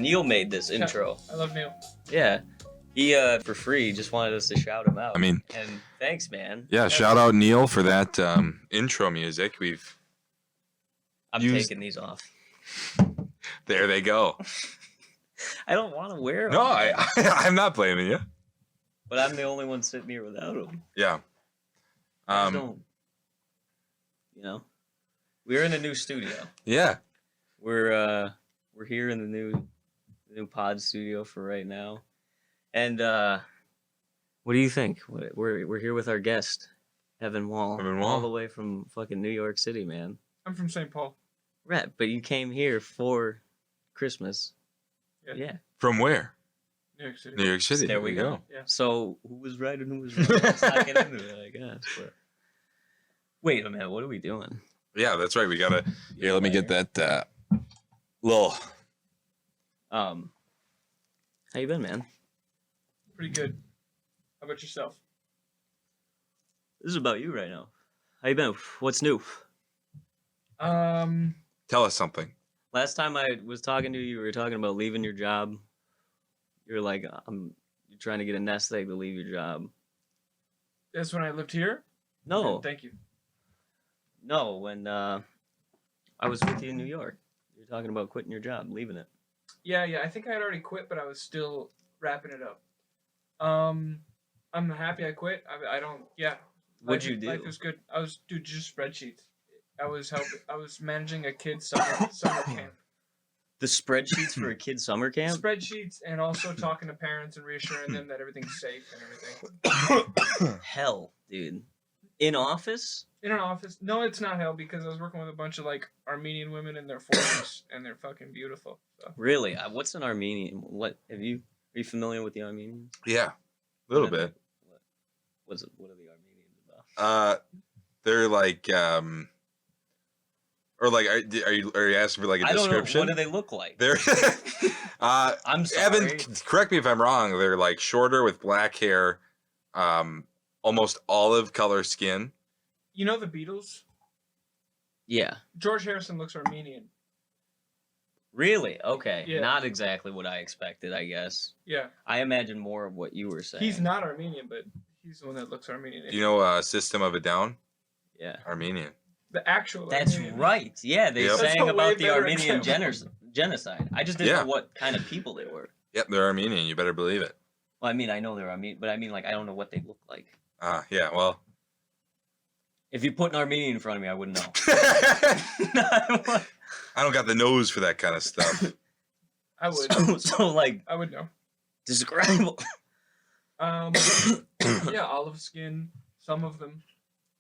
Neil made this intro. I love Neil. Yeah. He, for free, just wanted us to shout him out. I mean, and thanks, man. yeah, shout out Neil for that intro music. I'm used- taking these off. There they go. I don't want to wear them. No, I'm not blaming you. But I'm the only one sitting here without them. Yeah. I don't. You know, we're in a new studio. Yeah. We're here in the new pod studio for right now, and what do you think? We're here with our guest, Evan Wall, all the way from fucking New York City, man. I'm from St. Paul. Right, but you came here for Christmas. Yeah. From where? New York City. New York City. There we go. Yeah. So who was right and who was wrong? Let's not get into it, I guess. But wait a minute, what are we doing? Yeah, that's right. We gotta. Here, let me get that little. How you been, man? Pretty good. How about yourself? This is about you right now. How you been? What's new? Tell us something. Last time I was talking to you, you were talking about leaving your job. You're like, you're trying to get a nest egg to leave your job. That's when I lived here? No. Thank you. No, when I was with you in New York. You were talking about quitting your job, leaving it. Yeah. I think I had already quit, but I was still wrapping it up. I'm happy I quit. I don't. Yeah. What'd you do? Life was good. I was just spreadsheets. I was managing a kid's summer camp. The spreadsheets for a kid's summer camp? Spreadsheets, and also talking to parents and reassuring them that everything's safe and everything. Hell, dude. In office? In an office? No, it's not hell because I was working with a bunch of like Armenian women in their 40s, and they're fucking beautiful. So. Really? What's an Armenian? What are you familiar with the Armenians? Yeah, a little bit. What are the Armenians about? They're like or like, are you asking for like a description? What do they look like? They're I'm sorry. Evan, correct me if I'm wrong. They're like shorter with black hair, almost olive color skin. You know the Beatles? Yeah. George Harrison looks Armenian. Really? Okay. Yeah. Not exactly what I expected, I guess. Yeah. I imagine more of what you were saying. He's not Armenian, but he's the one that looks Armenian. You know System of a Down? Yeah. Armenian. The actual That's Armenian. right. Yeah, they Yep. sang about the better Armenian example. genocide. I just didn't know what kind of people they were. Yep, they're Armenian. You better believe it. Well, I mean, I know they're Armenian, but I mean, like, I don't know what they look like. Yeah, well. If you put an Armenian in front of me, I wouldn't know. I don't got the nose for that kind of stuff. I would. So like, I would know. describe. Yeah, olive skin, some of them,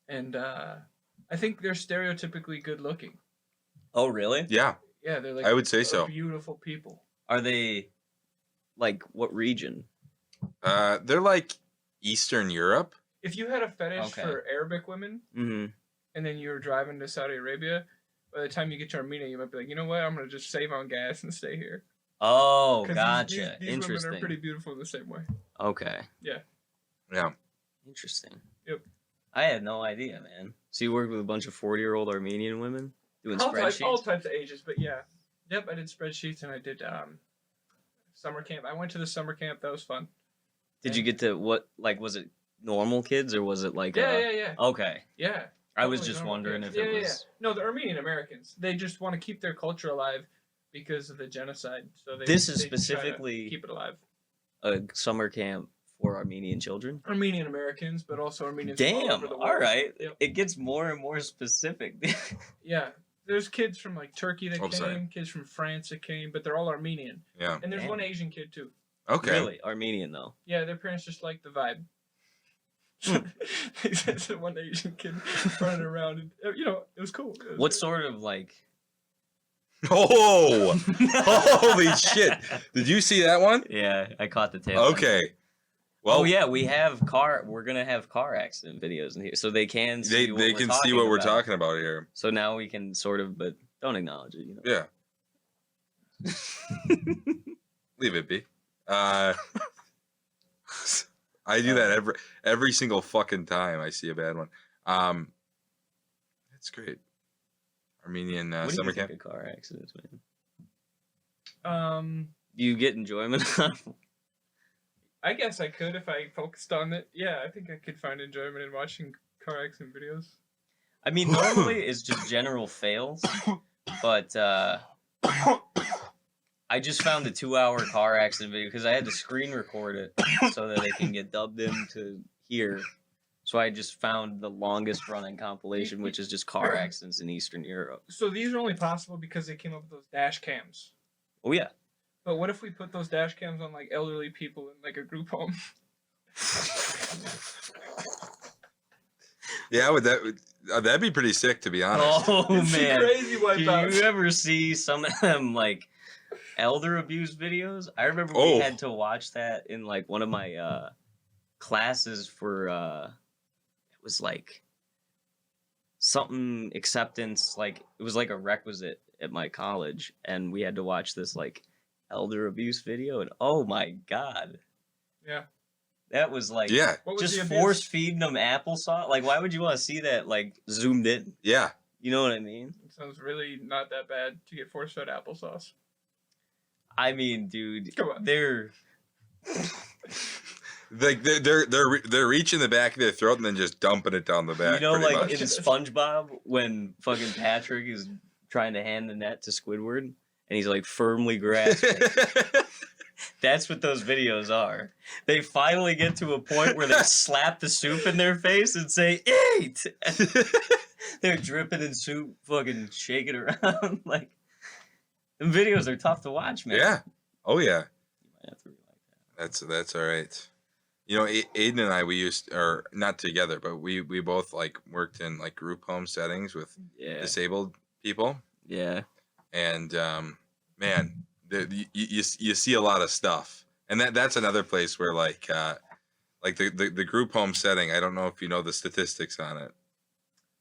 and I think they're stereotypically good looking. Oh, really? Yeah, Yeah, they're like. I would say so. Beautiful people. Are they, like, what region? They're like Eastern Europe. If you had a fetish for Arabic women, Mm-hmm. and then you were driving to Saudi Arabia, by the time you get to Armenia, you might be like, you know what? I'm gonna just save on gas and stay here. Oh, 'Cause gotcha. These Interesting. women are pretty beautiful in the same way. Okay. Yeah. Interesting. Yep. I had no idea, man. So you worked with a bunch of 40-year-old Armenian women doing All spreadsheets? types of ages, but yeah. Yep, I did spreadsheets and I did summer camp. I went to the summer camp. That was fun. Did you get to what? Like, was it normal kids or was it like? Yeah. Okay. Yeah. I was Totally just normal wondering kids. if it was. No, the Armenian Americans. They just want to keep their culture alive because of the genocide. So This is they try to specifically keep it alive. a summer camp for Armenian children. Armenian Americans, but also Armenians all Damn. over the world. All right. Yep. It gets more and more specific. Yeah. There's kids from like Turkey that Oh, came, sorry. kids from France that came, but they're all Armenian. Yeah. And there's Damn. one Asian kid too. Okay. Really, Armenian though. Yeah, their parents just like the vibe. Hmm. There's one Asian kid running around, and it was cool. It was What great. sort of like? Oh, holy shit! Did you see that one? Yeah, I caught the tail. end. Okay. Well, Oh yeah, we're gonna have car accident videos in here, so they can see they can see what we're talking about here. So now we can sort of, but don't acknowledge it. You know? Yeah. Leave it be. I do that every single fucking time I see a bad one. It's great. Armenian What do summer you think camp. of car accidents, man? Do you get enjoyment out of them? I guess I could if I focused on it. Yeah, I think I could find enjoyment in watching car accident videos. I mean, normally it's just general fails, but I just found the 2-hour car accident video because I had to screen record it so that it can get dubbed into here. So I just found the longest running compilation, which is just car accidents in Eastern Europe. So these are only possible because they came up with those dash cams. Oh yeah. But what if we put those dash cams on like elderly people in like a group home? Yeah, that'd be pretty sick, to be honest. Oh It's man. crazy wipeouts. Do you ever see some of them like elder abuse videos? I remember we had to watch that in like one of my classes for it was like something acceptance, like it was like a requisite at my college, and we had to watch this like elder abuse video, and oh my god. Yeah. That was like Yeah. What was just the abuse? force feeding them applesauce. Like why would you want to see that like zoomed in? Yeah. You know what I mean? It sounds really not that bad to get force fed applesauce. I mean, dude, Come on. they're Like they're reaching the back of their throat and then just dumping it down the back. you know, pretty like much. in SpongeBob when fucking Patrick is trying to hand the net to Squidward and he's like firmly grasping. That's what those videos are. They finally get to a point where they slap the soup in their face and say, "Eat!" They're dripping in soup, fucking shaking around. Like, the videos are tough to watch, man. Yeah. Oh yeah. You might have to relight that. That's all right. You know, Aidan and I, we used, or not together, but we both like worked in like group home settings with Yeah. disabled people, Yeah. and man, you see a lot of stuff, and that's another place where like the group home setting. I don't know if you know the statistics on it.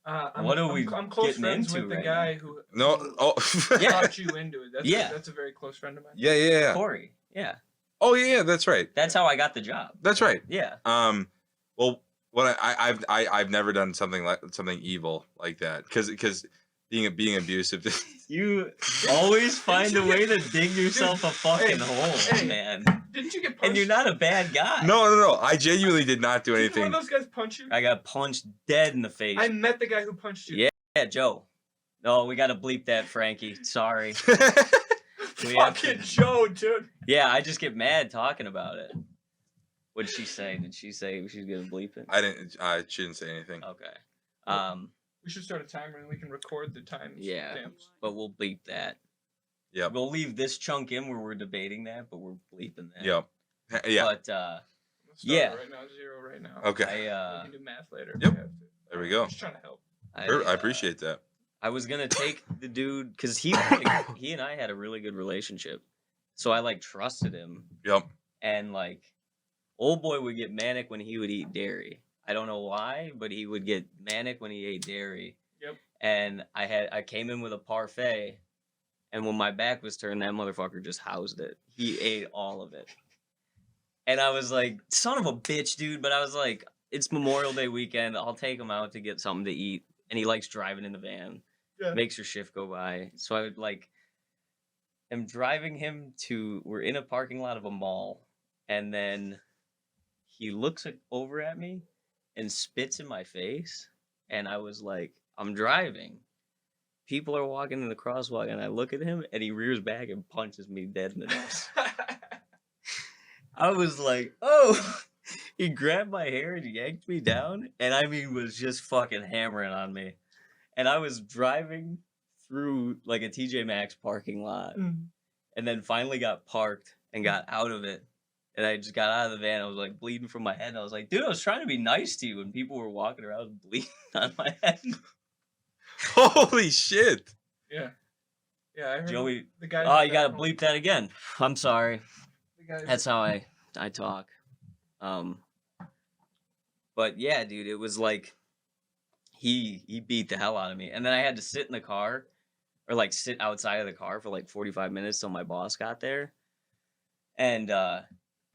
What are we I'm close getting friends into with the right guy who No. Oh. Yeah. got you into it. That's Yeah. that's a very close friend of mine. Yeah. Corey. Yeah. Oh yeah, that's right. That's how I got the job. That's right. Yeah. Well, what I've never done something evil like that because being abusive. You always find a way to dig yourself a fucking hole, hey. man. Didn't you get punched? And you're not a bad guy. No. I genuinely did not do Did anything. one of those guys punch you? I got punched dead in the face. I met the guy who punched you. Yeah. Yeah, Joe. No, we gotta bleep that, Frankie. Sorry. We have to- Fucking Joe, dude. Yeah, I just get mad talking about it. What'd she say? Did she say she's gonna bleep it? I shouldn't say anything. Okay. We should start a timer and we can record the time Yeah. stamps. But we'll bleep that. Yep. We'll leave this chunk in where we're debating that, but we're bleeping that. Yep. Yeah. But I'm gonna start Yeah. it right now, 0 right now. Okay. I We can do math later. if Yep. we have to. There we go. I'm just trying to help. I appreciate that. I was gonna take the dude because he and I had a really good relationship, so I like trusted him. Yep. And like, old boy would get manic when he would eat dairy. I don't know why, but he would get manic when he ate dairy. Yep. And I came in with a parfait, and when my back was turned, that motherfucker just housed it. He ate all of it. And I was like, son of a bitch, dude. But I was like, it's Memorial Day weekend. I'll take him out to get something to eat. And he likes driving in the van. Yeah. Makes your shift go by. So I would like, am driving him to, we're in a parking lot of a mall. And then he looks over at me and spits in my face. And I was like, I'm driving. People are walking in the crosswalk. And I look at him and he rears back and punches me dead in the nose. I was like, oh, he grabbed my hair and yanked me down. And I mean, was just fucking hammering on me. And I was driving through like a TJ Maxx parking lot Mm. and then finally got parked and got out of it. And I just got out of the van. I was like bleeding from my head. And I was like, dude, I was trying to be nice to you. And people were walking around bleeding on my head. Holy shit. Yeah. Yeah, I heard Joey, the guy. oh, you got to bleep that again. I'm sorry. The guy, That's how I talk. But yeah, dude, it was like he beat the hell out of me. And then I had to sit in the car or like sit outside of the car for like 45 minutes till my boss got there. And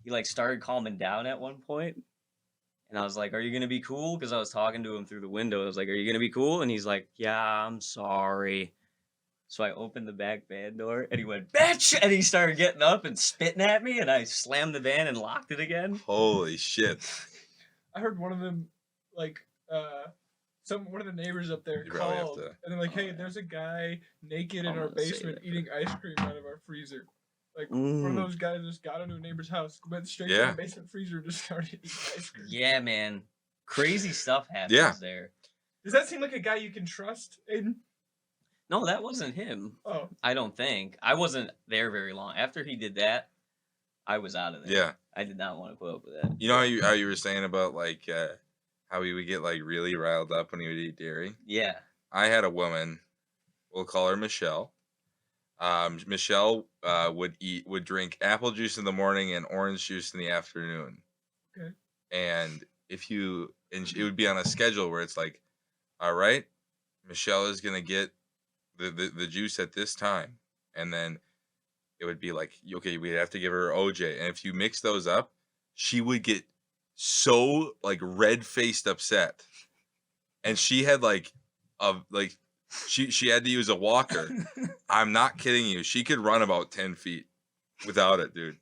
he like started calming down at one point. And I was like, "Are you going to be cool?" Cuz I was talking to him through the window. I was like, "Are you going to be cool?" And he's like, "Yeah, I'm sorry." So I opened the back van door, and he went, "Bitch!" And he started getting up and spitting at me, and I slammed the van and locked it again. Holy shit. I heard one of them, like, one of the neighbors up there You probably have called, to- and they're like, "Hey, there's a guy naked in I'm our gonna say basement that eating ice cream out of our freezer." Like, one of Mm. those guys just got into a neighbor's house, went straight to Yeah. the basement freezer, and just started eating ice cream. Yeah, man. Crazy stuff happens Yeah. there. Does that seem like a guy you can trust, Aiden? No, that wasn't him. Oh, I don't think. I wasn't there very long. After he did that, I was out of there. Yeah. I did not want to put up with that. You know how you were saying about like how he would get like really riled up when he would eat dairy? Yeah. I had a woman, we'll call her Michelle. Michelle would drink apple juice in the morning and orange juice in the afternoon. okay. And it would be on a schedule where it's like, all right, Michelle is gonna get the juice at this time, and then it would be like, okay, we'd have to give her OJ, and if you mix those up, she would get so like red faced upset, and she had she had to use a walker. I'm not kidding you. She could run about 10 feet without it, dude.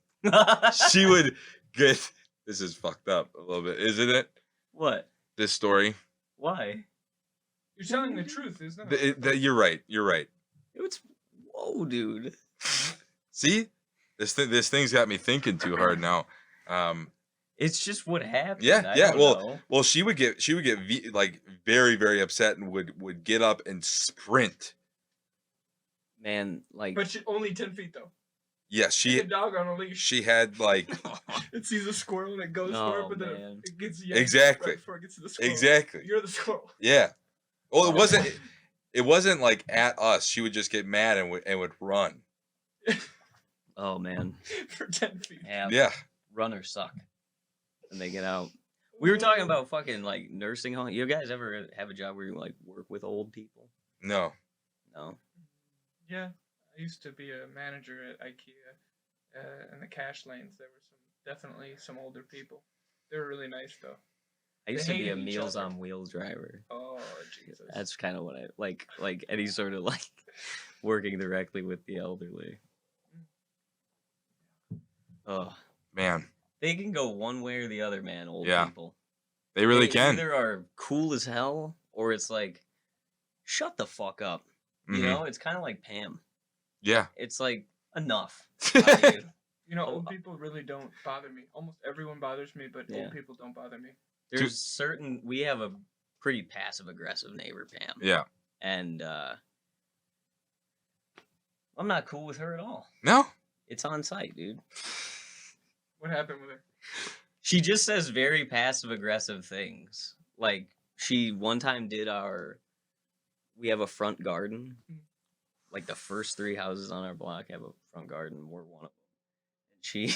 She would get. This is fucked up a little bit, isn't it? What? This story. Why? You're telling the truth, isn't it? You're right. You're right. It's whoa, dude. See, this thing's got me thinking too hard now. It's just what happened. Yeah, I yeah. don't Well, know. well, she would get like very, very upset and would get up and sprint. Man, like But only 10 feet, though. Yes, Like a dog on a leash. she had like It sees a squirrel and it goes for it, Oh, but then man. it gets yanked Exactly. right before it gets to the squirrel. exactly. You're the squirrel. Yeah. Well, it wasn't like at us. She would just get mad and would run. oh man. For 10 feet. Yeah. Yeah. Runners suck when they get out. We were talking about fucking like nursing home. You guys ever have a job where you like work with old people? No. No. Yeah, I used to be a manager at IKEA. In the cash lanes, there were definitely some older people. They were really nice, though. I used They to be a hated each Meals other. on Wheels driver. Oh, Jesus. That's kind of what I like any sort of like working directly with the elderly. Oh, Man, they can go one way or the other, man. Old Yeah. people. they really They can. either are cool as hell or it's like, shut the fuck up. You Mhm. know, it's kind of like Pam. Yeah. It's like enough. out of you. You know, Oh, old people really don't bother me. Almost everyone bothers me, but Yeah. old people don't bother me. There's certain we have a pretty passive aggressive neighbor, Pam, Yeah. and I'm not cool with her at all. No. It's on site, dude. What happened with her? She just says very passive aggressive things. Like she one time did we have a front garden. Mm. Like the first 3 houses on our block have a front garden. We're one of them. And she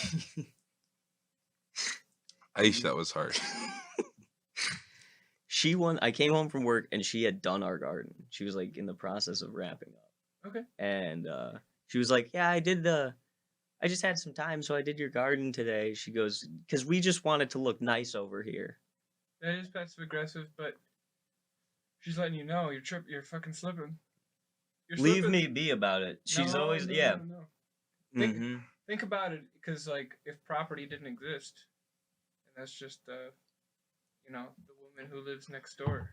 Aish, that was hard. I came home from work and she had done our garden. She was like in the process of wrapping up. Okay. And she was like, "Yeah, I just had some time, so I did your garden today." She goes, "Because we just wanted to look nice over here." That is passive aggressive, but she's letting you know you're fucking slipping. You're Leave slipping. me be about it. She's No, always no, yeah. no, no. Think- hmm Think about it, because like if property didn't exist, and that's just the woman who lives next door.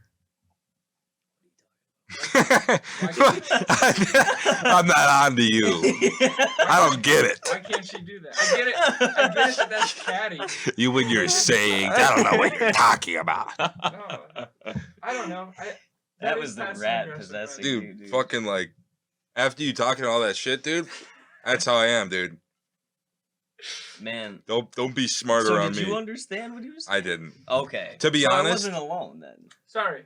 I'm not on to you. I don't get it. Why can't she do that? I get it. I get it that that's catty. You and your sayings. I don't know what you're talking about. No, I don't know. That is was the passive rat aggressive, possessing but- you. Dude, fucking like, after you talking all that shit, dude, that's how I am, dude. Man. Don't be smarter So on did me. you understand what he was saying? I didn't. Okay. To be So I honest- wasn't alone then. Sorry.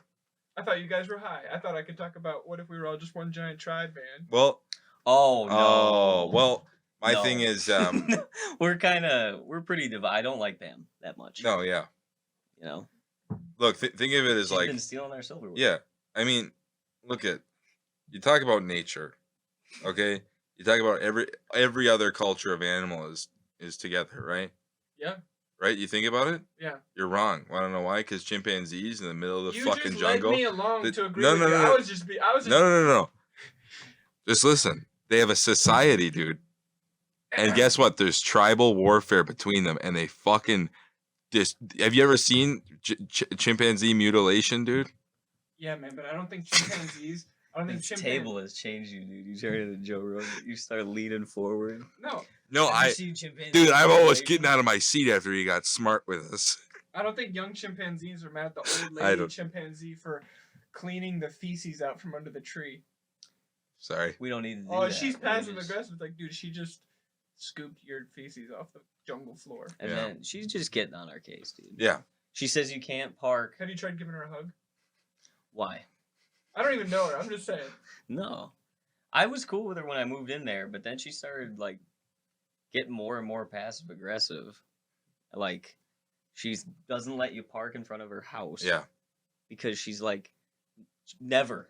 I thought you guys were high. I thought I could talk about what if we were all just one giant tribe, man. Well, Oh no. oh, well, my No. thing is, we're pretty divided. I don't like Pam that much. no, yeah. You know? Look, think of it as She's like, been stealing our silverware. yeah. I mean, look at, you talk about nature, okay? You talk about every other culture of animal is together, right? Yeah. Right? You think about it? Yeah. You're wrong. I don't know why. Because chimpanzees in the middle of the You fucking just jungle. led me along The- to agree no, with no, you. no, I no. was just No. Just listen. They have a society, dude. And guess what? There's tribal warfare between them, and they fucking just. Have you ever seen chimpanzee mutilation, dude? Yeah, man, but I don't think chimpanzees. I don't think This table has changed you, dude. You turn into Joe Rogan. You start leaning forward. No, No, Have you seen chimpanzee dude, I'm almost mutilation? getting out of my seat after he got smart with us. I don't think young chimpanzees are mad at the old I lady don't- chimpanzee for cleaning the feces out from under the tree. Sorry. We don't need to do Oh, that. she's We're passive just- aggressive. Like, dude, she just scooped your feces off the jungle floor. And Yeah. then she's just getting on our case, dude. Yeah. She says you can't park. Have you tried giving her a hug? Why? I don't even know her. I'm just saying. No. I was cool with her when I moved in there, but then she started like getting more and more passive aggressive. Like she doesn't let you park in front of her house. Yeah. Because she's like, never.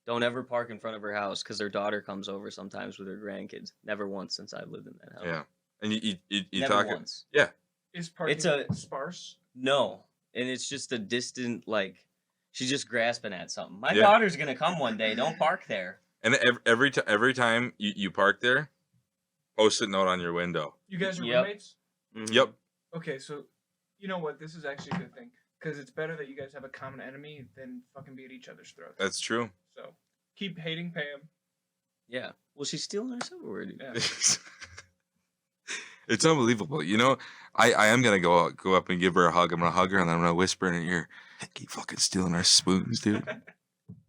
Don't ever park in front of her house because her daughter comes over sometimes with her grandkids. Never once since I've lived in that house. Yeah. And you Never talking. once. Is parking It's a- sparse? No. And it's just a distant, like, she's just grasping at something. My Yeah. daughter's going to come one day. Don't park there. And every time you park there, post-it note on your window. You guys are Yep. roommates? Mhm. Yep. Okay, so you know what? This is actually a good thing. Because it's better that you guys have a common enemy than fucking be at each other's throats. That's true. So keep hating Pam. Yeah. Well, she's stealing our silverware, dude. Yeah. It's unbelievable. You know, I am gonna go up and give her a hug. I'm gonna hug her and then I'm gonna whisper in her ear, "Keep fucking stealing our spoons, dude.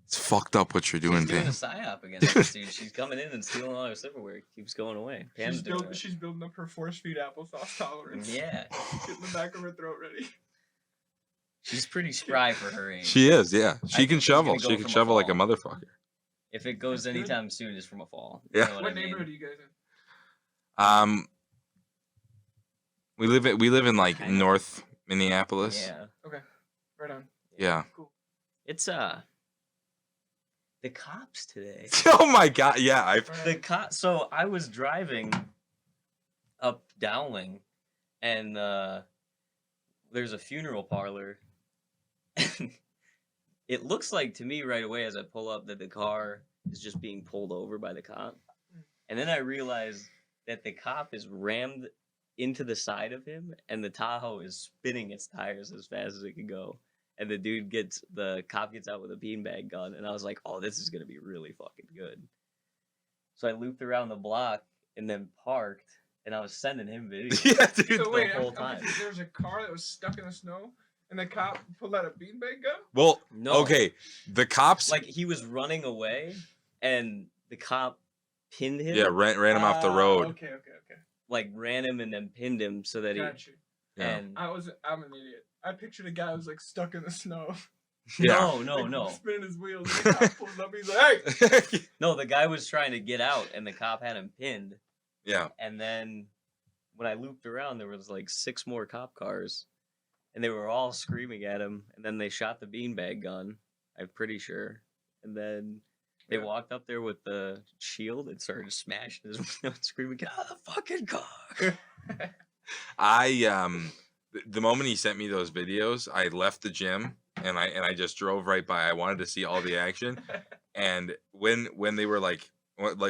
It's fucked up what you're doing, She's doing Pam." a psyop against us, dude. She's coming in and stealing all our silverware. It keeps going away. Pam's doing it. She's building up her force-feed applesauce tolerance. Yeah. Getting the back of her throat ready. She's pretty spry for her age. She is, yeah. She think can she's shovel. gonna go She can from a shovel like a fall. motherfucker. If it goes That's good. anytime soon, it's from a fall. Yeah. You know What what I mean? neighborhood are you guys in? We live in like Kinda. North Minneapolis. Yeah. Right on. Yeah. Cool. It's the cops today. Oh my god, yeah. So I was driving up Dowling, and there's a funeral parlor. And it looks like to me right away as I pull up that the car is just being pulled over by the cop. And then I realize that the cop is rammed into the side of him, and the Tahoe is spinning its tires as fast as it can go. And the cop gets out with a beanbag gun, and I was like, oh, this is gonna be really fucking good. So I looped around the block and then parked, and I was sending him videos. Yeah, dude. So wait, the whole time. there was a car that was stuck in the snow, and the cop pulled out a beanbag gun? Well, No. okay. The cops Like he was running away, and the cop pinned him. yeah, ran him off the Ah, road. Okay. Like ran him and then pinned him so that Got you. Yeah. and I'm an idiot. I pictured a guy who was like stuck in the snow. Yeah. no, Like, spinning his wheels. And the cop pulls up. He's like, hey! no. The guy was trying to get out, and the cop had him pinned. Yeah. And then when I looped around, there was like 6 more cop cars, and they were all screaming at him. And then they shot the beanbag gun. I'm pretty sure. And then they Yeah. walked up there with the shield and started smashing his window and screaming, "Get out of the fucking car!" The moment he sent me those videos, I left the gym and I just drove right by. I wanted to see all the action. And when they were like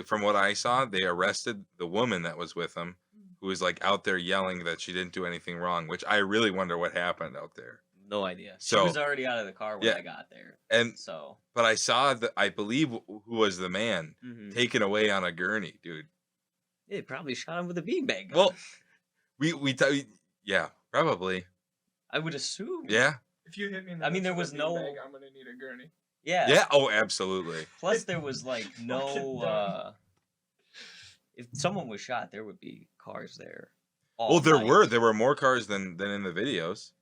from what I saw, they arrested the woman that was with him, who was like out there yelling that she didn't do anything wrong, which I really wonder what happened out there. No idea. She So- was already out of the car when Yeah. I got there. And So but I saw that I believe who was the man mhm. taken away on a gurney, dude. They probably shot him with a beanbag gun. Well, yeah, probably. I would assume. Yeah. If you hit me in the I mean, nuts there with was a no- beanbag, I'm gonna need a gurney. Yeah. Yeah. Oh, absolutely. Plus, there was like Fucking no. dumb. If someone was shot, there would be cars there. Well, all night. there were more cars than in the videos.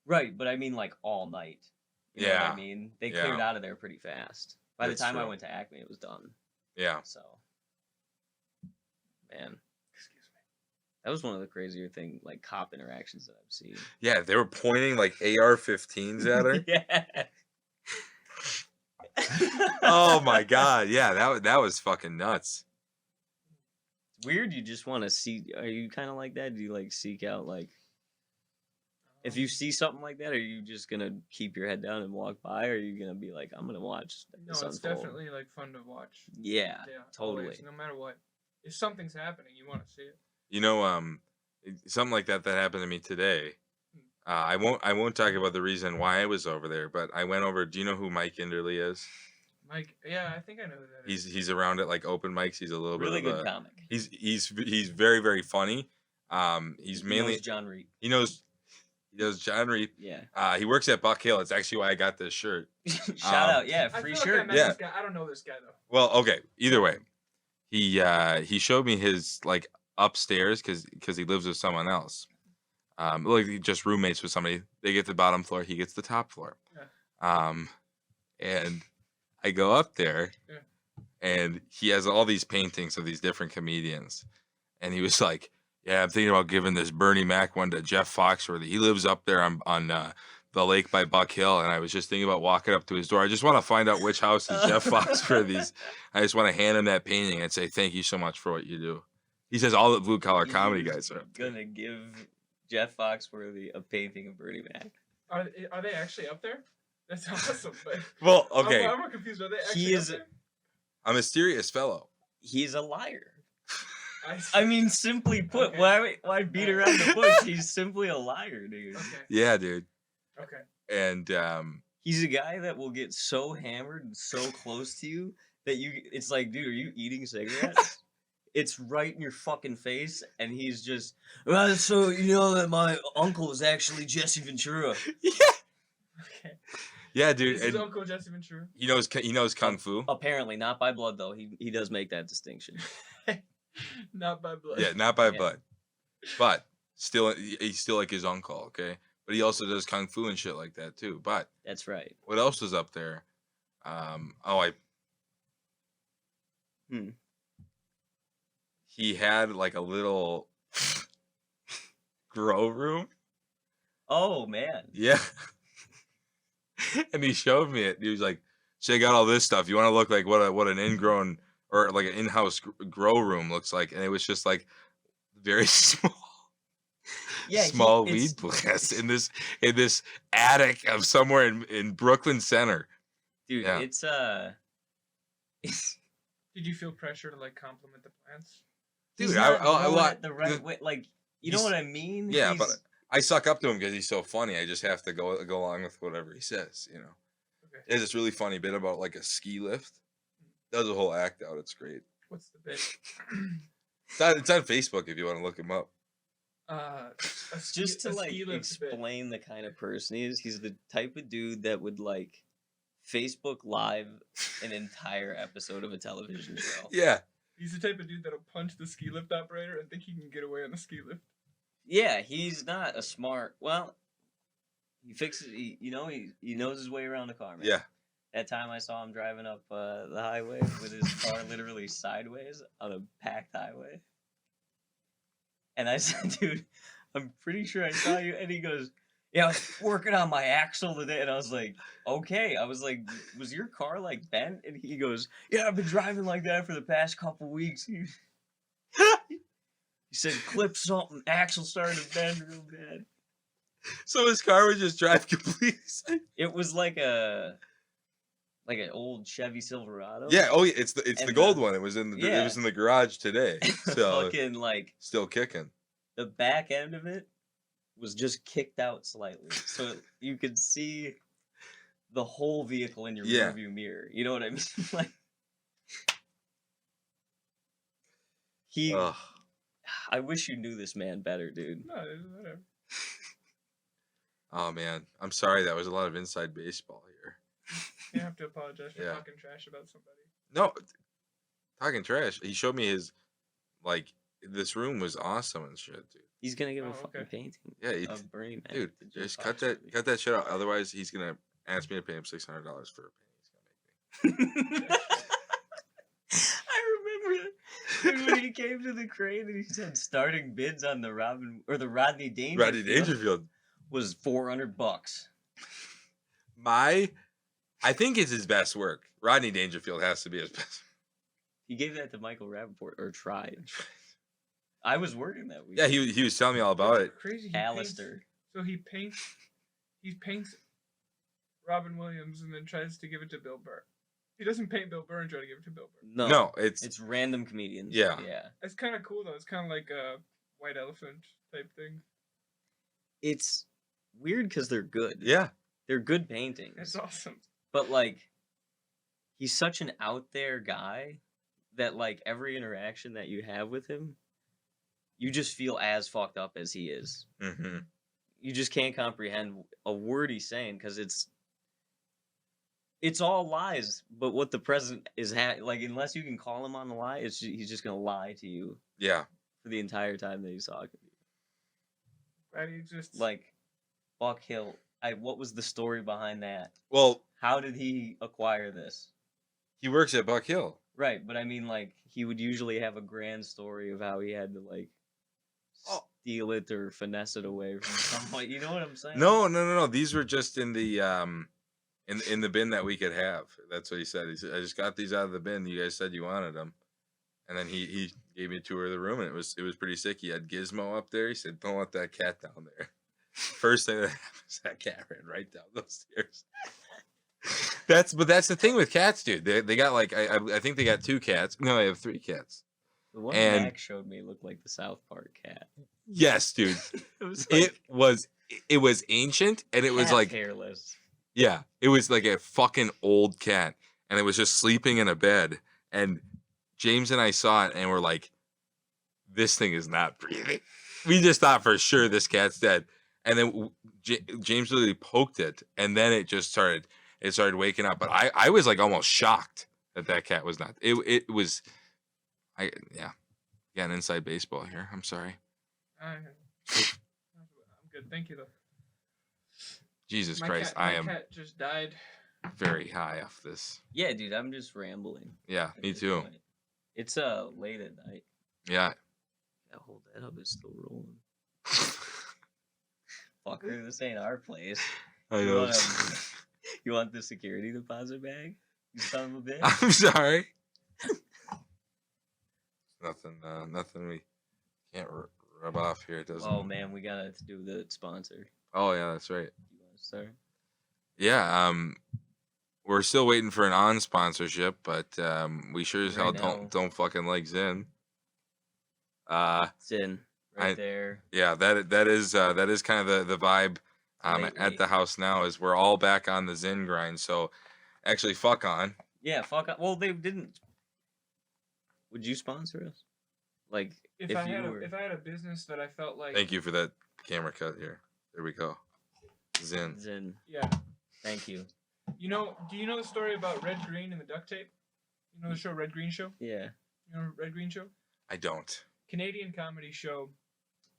Right, but I mean like all night. You know what Yeah. I mean? They Yeah. cleared out of there pretty fast. By That's the time I true. went to Acme, it was done. Yeah. So, man, Excuse me. that was one of the crazier like cop interactions that I've seen. Yeah, they were pointing like AR-15s at her. Yeah. Oh my god, yeah, that was fucking nuts. It's weird. You just want to see. Are you kind of like that? Do you like seek out like If you see something like that, are you just gonna keep your head down and walk by, or are you gonna be like, I'm gonna watch No, this it's unfold? definitely like fun to watch. Yeah, totally. Always, no matter what. If something's happening, you want to see it. You know, something like that happened to me today. I won't talk about the reason why I was over there, but I went over. Do you know who Mike Inderly is? Mike, yeah, I think I know who that is. He's around at like open mics. He's a little Really bit of good a, comic. He's very very funny. He's He mainly knows John Reed. he knows John Reed. Yeah. He works at Buck Hill. It's actually why I got this shirt. Shout out, yeah, I free feel shirt. Like I met Yeah. this guy. I don't know this guy though. Well, okay. Either way, he showed me his like upstairs because he lives with someone else. Like he just roommates with somebody. They get the bottom floor. He gets the top floor. Yeah. And I go up there, Yeah. and he has all these paintings of these different comedians, and he was like, "Yeah, I'm thinking about giving this Bernie Mac one to Jeff Foxworthy. He lives up there on the lake by Buck Hill, and I was just thinking about walking up to his door. I just want to find out which house is Jeff Foxworthy's. I just want to hand him that painting and say thank you so much for what you do." He says all the blue collar comedy guys are gonna give Jeff Foxworthy a painting of Bernie Mac. Are they actually up there? That's awesome. But well, okay. I'm more confused. Are they actually He up is there? A mysterious fellow. He's a liar. I I mean, simply put, Okay. why beat around the bush? He's simply a liar, dude. Okay. Yeah, dude. Okay. And He's a guy that will get so hammered and so close to you that it's like, dude, are you eating cigarettes? It's right in your fucking face, and he's just, well, so you know that my uncle is actually Jesse Ventura. yeah. Okay. Yeah, dude. Is his And Uncle Jesse Ventura? he knows kung fu. Apparently, not by blood though. He does make that distinction. Not by blood. Yeah, not by Yeah. blood. But still he's still like his uncle, okay? But he also does kung fu and shit like that too. But That's right. what else was up there? He had like a little grow room. Oh man. Yeah. And he showed me it. He was like, check out all this stuff. You want to look like what an ingrown or like an in-house grow room looks like. And it was just like very small. Yeah, Small weed plants in this attic of somewhere in Brooklyn Center. Dude, Yeah. it's Did you feel pressure to like compliment the plants? Dude, he's I not growing lot it the right way. Like, you know he's- what I mean? yeah, but He's- I suck up to him because he's so funny. I just have to go along with whatever he says, you know. Okay. There's this really funny bit about like a ski lift. Does a whole act out. It's great. What's the bit? It's on Facebook if you want to look him up. just to like ski lift bit. explain the kind of person he is, he's the type of dude that would like Facebook Live an entire episode of a television show. Yeah. He's the type of dude that'll punch the ski lift operator and think he can get away on the ski lift. Yeah, he's not a smart. Well, he fixes. He knows his way around the car, man. Yeah. That time I saw him driving up the highway with his car literally sideways on a packed highway, and I said, "Dude, I'm pretty sure I saw you." And he goes, "Yeah, I was working on my axle today." And I was like, "Okay." I was like, "Was your car like bent?" And he goes, "Yeah, I've been driving like that for the past couple weeks." He said, "Clip something, axle started to bend real bad." So his car would just drive completely. It was like an old Chevy Silverado. Yeah. Oh, yeah. It's the And gold the- one. It was in yeah. it was in the garage today. So Fucking like still kicking. the back end of it was just kicked out slightly, so you could see the whole vehicle in your Yeah. rearview mirror. You know what I mean? Like he. Ugh. I wish you knew this man better, dude. No, whatever. Oh man, I'm sorry. That was a lot of inside baseball here. You have to apologize for Yeah. talking trash about somebody. No, talking trash. He showed me his, like, this room was awesome and shit, dude. He's gonna give a Oh, fucking okay. painting Yeah, of Bernie Mac. dude, to Jeff just Foxworthy. cut that shit out. Otherwise, he's gonna ask me to pay him $600 for a painting he's gonna make me. I remember when he came to the crane and he said starting bids on the Rodney Dangerfield Rodney Dangerfield. was $400. I think it's his best work. Rodney Dangerfield has to be his best. He gave that to Michael Rappaport, or tried. I was working that week. Yeah, he was telling me all about it. Crazy. He Alistair. So he paints Robin Williams and then tries to give it to Bill Burr. He doesn't paint Bill Burr and try to give it to Bill Burr. No, it's random comedians. Yeah. It's kind of cool though. It's kind of like a White Elephant type thing. It's weird because they're good. Yeah. They're good paintings. It's awesome. But like, he's such an out there guy that like every interaction that you have with him, you just feel as fucked up as he is. Mm-hmm. You just can't comprehend a word he's saying because it's all lies. But what the president is like, unless you can call him on the lie, he's just gonna lie to you. Yeah. For the entire time that he's talking to you. Glad he exists. Like, Buck Hill. What was the story behind that? Well, how did he acquire this? He works at Buck Hill. Right, but I mean, like, he would usually have a grand story of how he had to, like, steal it or finesse it away from someone. You know what I'm saying? No. These were just in the in the bin that we could have. That's what he said. He said, I just got these out of the bin. You guys said you wanted them. And then he gave me a tour of the room, and it was pretty sick. He had Gizmo up there. He said, "Don't let that cat down there." First thing that happens, that cat ran right down those stairs. That's the thing with cats, dude. They got like I think they got 2 cats. No, they have 3 cats. The one Mac showed me looked like the South Park cat. Yes, dude. it was ancient, and it was like hairless. Yeah, it was like a fucking old cat, and it was just sleeping in a bed. And James and I saw it, and we're like, "This thing is not breathing." We just thought for sure this cat's dead. And then James literally poked it, and then it just started waking up. But I was like almost shocked that cat was not. It was. Got an inside baseball here. I'm sorry. I'm good, thank you though. Jesus Christ, I am. My cat just died. Very high off this. Yeah, dude, I'm just rambling. Yeah, me too. Point. It's late at night. Yeah. Hold that up, it's still rolling. Fucker, this ain't our place. I know. You want the security deposit bag? You son of a bitch. I'm sorry. Nothing we can't rub off here. It doesn't. Oh man, we gotta do the sponsor. Oh yeah, that's right. You want to start? Yeah. We're still waiting for an on sponsorship, but we sure as hell don't fucking like Zin. Zin right there. Yeah, that is kind of the vibe at the house now. Is we're all back on the Zin grind. So actually, fuck on. Yeah, fuck on. Well, they didn't. Would you sponsor us? Like if I had a business that I felt like. Thank you for that camera cut here. There we go. Zin. Yeah. Thank you. Do you know the story about Red Green and the duct tape? You know the show Red Green Show? Yeah. You know Red Green Show? I don't. Canadian comedy show,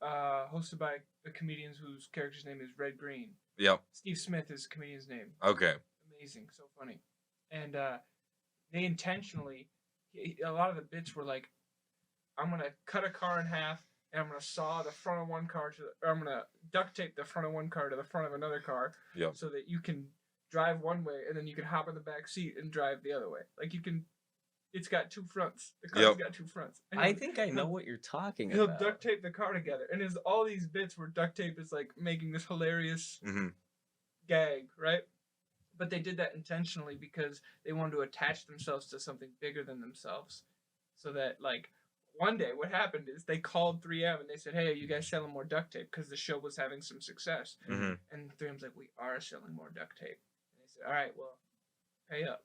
hosted by a comedian whose character's name is Red Green. Yep. Steve Smith is the comedian's name. Okay. Amazing, so funny. And they intentionally, a lot of the bits were like, I'm gonna cut a car in half, and I'm gonna saw the front of one car or I'm gonna duct tape the front of one car to the front of another car, yep. So that you can drive one way and then you can hop in the back seat and drive the other way. Like you can. It's got 2 fronts. The car's got 2 fronts. I think I know what you're talking about. He'll duct tape the car together, and there's all these bits where duct tape is like making this hilarious gag, right? But they did that intentionally because they wanted to attach themselves to something bigger than themselves, so that like one day what happened is they called 3M and they said, "Hey, are you guys selling more duct tape?" Because the show was having some success, and 3M's like, "We are selling more duct tape," and they said, "All right, well, pay up."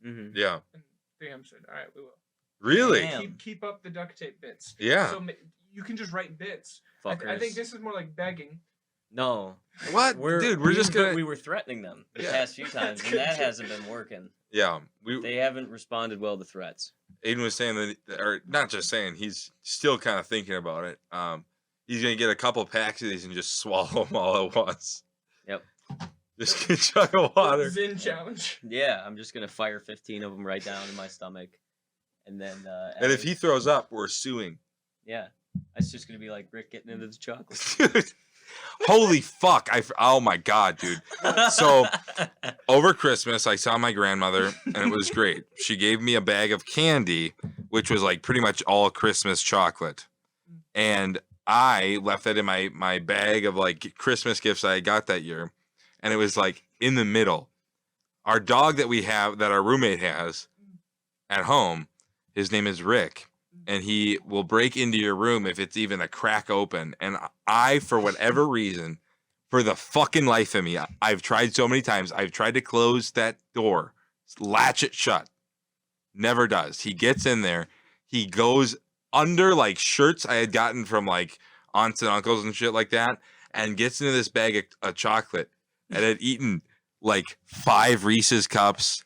Yeah. And 3M said, "All right, we will." Really? Keep up the duct tape bits. Yeah. So you can just write bits. I think this is more like begging. No. What? Dude, we're just gonna. We were threatening them the past few times, and that hasn't been working. Yeah. They haven't responded well to threats. Aidan was saying that, or not just saying, he's still kind of thinking about it. He's gonna get a couple packs of these and just swallow them all at once. Yep. Just get a chug of water. Zin challenge. Yeah, I'm just gonna fire 15 of them right down in my stomach, and then. And if he throws up, we're suing. Yeah, it's just gonna be like Rick getting into the chocolate. Dude, holy fuck! Oh my god, dude. So over Christmas, I saw my grandmother, and it was great. She gave me a bag of candy, which was like pretty much all Christmas chocolate, and I left that in my bag of like Christmas gifts I got that year, and it was like in the middle. Our dog that we have, that our roommate has at home, his name is Rick, and he will break into your room if it's even a crack open. And I, for whatever reason, for the fucking life of me, I've tried so many times. I've tried to close that door, latch it shut. Never does. He gets in there. He goes under like shirts I had gotten from like aunts and uncles and shit like that, and gets into this bag of chocolate and had eaten like 5 Reese's cups,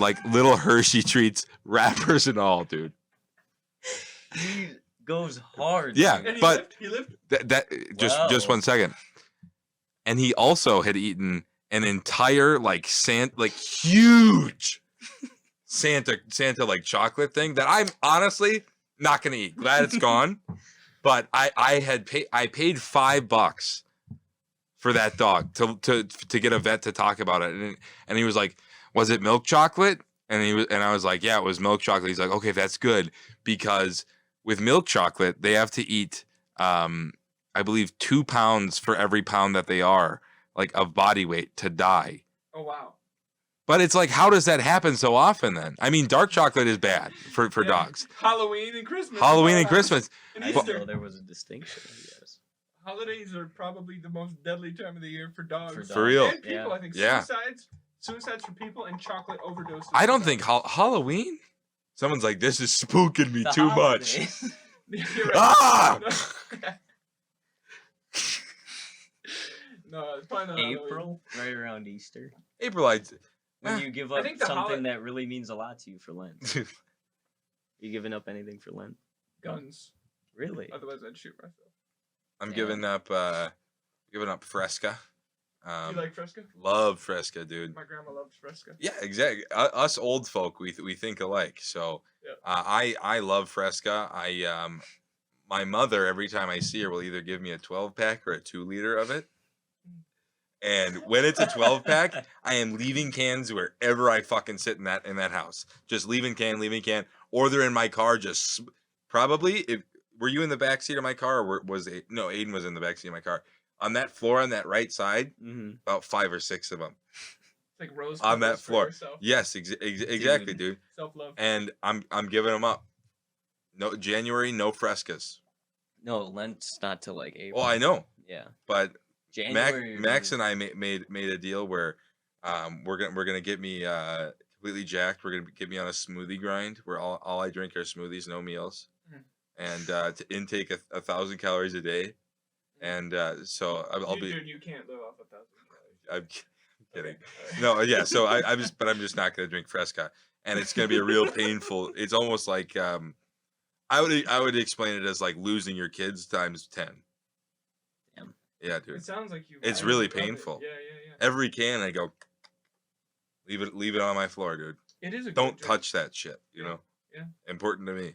like little Hershey treats, wrappers and all, dude. He goes hard. Yeah, dude. And but he lived. just 1 second. And he also had eaten an entire like huge Santa like chocolate thing that I'm honestly not gonna eat. Glad it's gone. But I paid $5 for that dog to get a vet to talk about it, and he was like, was it milk chocolate? And I was like, yeah, it was milk chocolate. He's like, okay, that's good, because with milk chocolate they have to eat I believe 2 pounds for every pound that they are like of body weight to die. Oh wow. But it's like, how does that happen so often then? I mean, dark chocolate is bad for Yeah. dogs. Halloween and Christmas. Halloween and Christmas. And I didn't Easter. know there was a distinction, I guess. Holidays are probably the most deadly time of the year for dogs. For real. And people, Yeah. I think. Yeah. Suicides for people, and chocolate overdoses. I don't for think dogs. Halloween? Someone's like, this is spooking me The too much. holidays. You're right. Ah! No, it's probably not Halloween. April, right around Easter. April, When you give I up think the something that really means a lot to you for Lent. You giving up anything for Lent? Guns. Really? Otherwise, I'd shoot myself. I'm Damn. giving up Fresca. You like Fresca? Love Fresca, dude. My grandma loves Fresca. Yeah, exactly. Us old folk, we think alike. So, Yeah. I love Fresca. My mother, every time I see her, will either give me a 12-pack or a 2-liter of it. And when it's a 12-pack, I am leaving cans wherever I fucking sit in that house. Just leaving can, or they're in my car. Probably. Were you in the back seat of my car, or no? Aidan was in the back seat of my car. On that floor, on that right side, about 5 or 6 of them. It's like rose On that petals for floor. yourself. Yes, exactly, dude. Self-love. And I'm giving them up. No January, no Frescas. No, Lent's not till like April. Oh, I know, Yeah. but January. Max and I made a deal where we're gonna get me completely jacked. We're gonna get me on a smoothie grind where all I drink are smoothies, no meals, and to intake 1,000 calories a day. And so I'll be. Dude, you can't live off 1,000 calories. I'm kidding. Okay, No, yeah. So I'm just not gonna drink Fresca, and it's gonna be a real painful. It's almost like I would explain it as like losing your kids times 10. Damn. Yeah, dude. It sounds like you. It's I really love it. painful. Yeah. Every can I go, leave it on my floor, dude. It is a. Don't good drink. touch that shit. You know. Yeah. Important to me.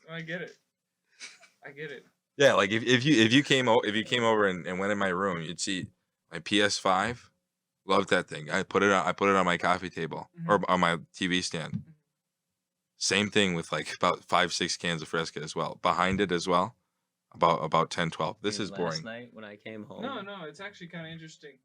I get it. Yeah, like if you came over and went in my room, you'd see my PS5. Loved that thing. I put it on my coffee table or on my TV stand. Same thing with like about 5-6 cans of Fresca as well. Behind it as well, about 10, 12. This is boring. Last night when I came home. No, it's actually kind of interesting.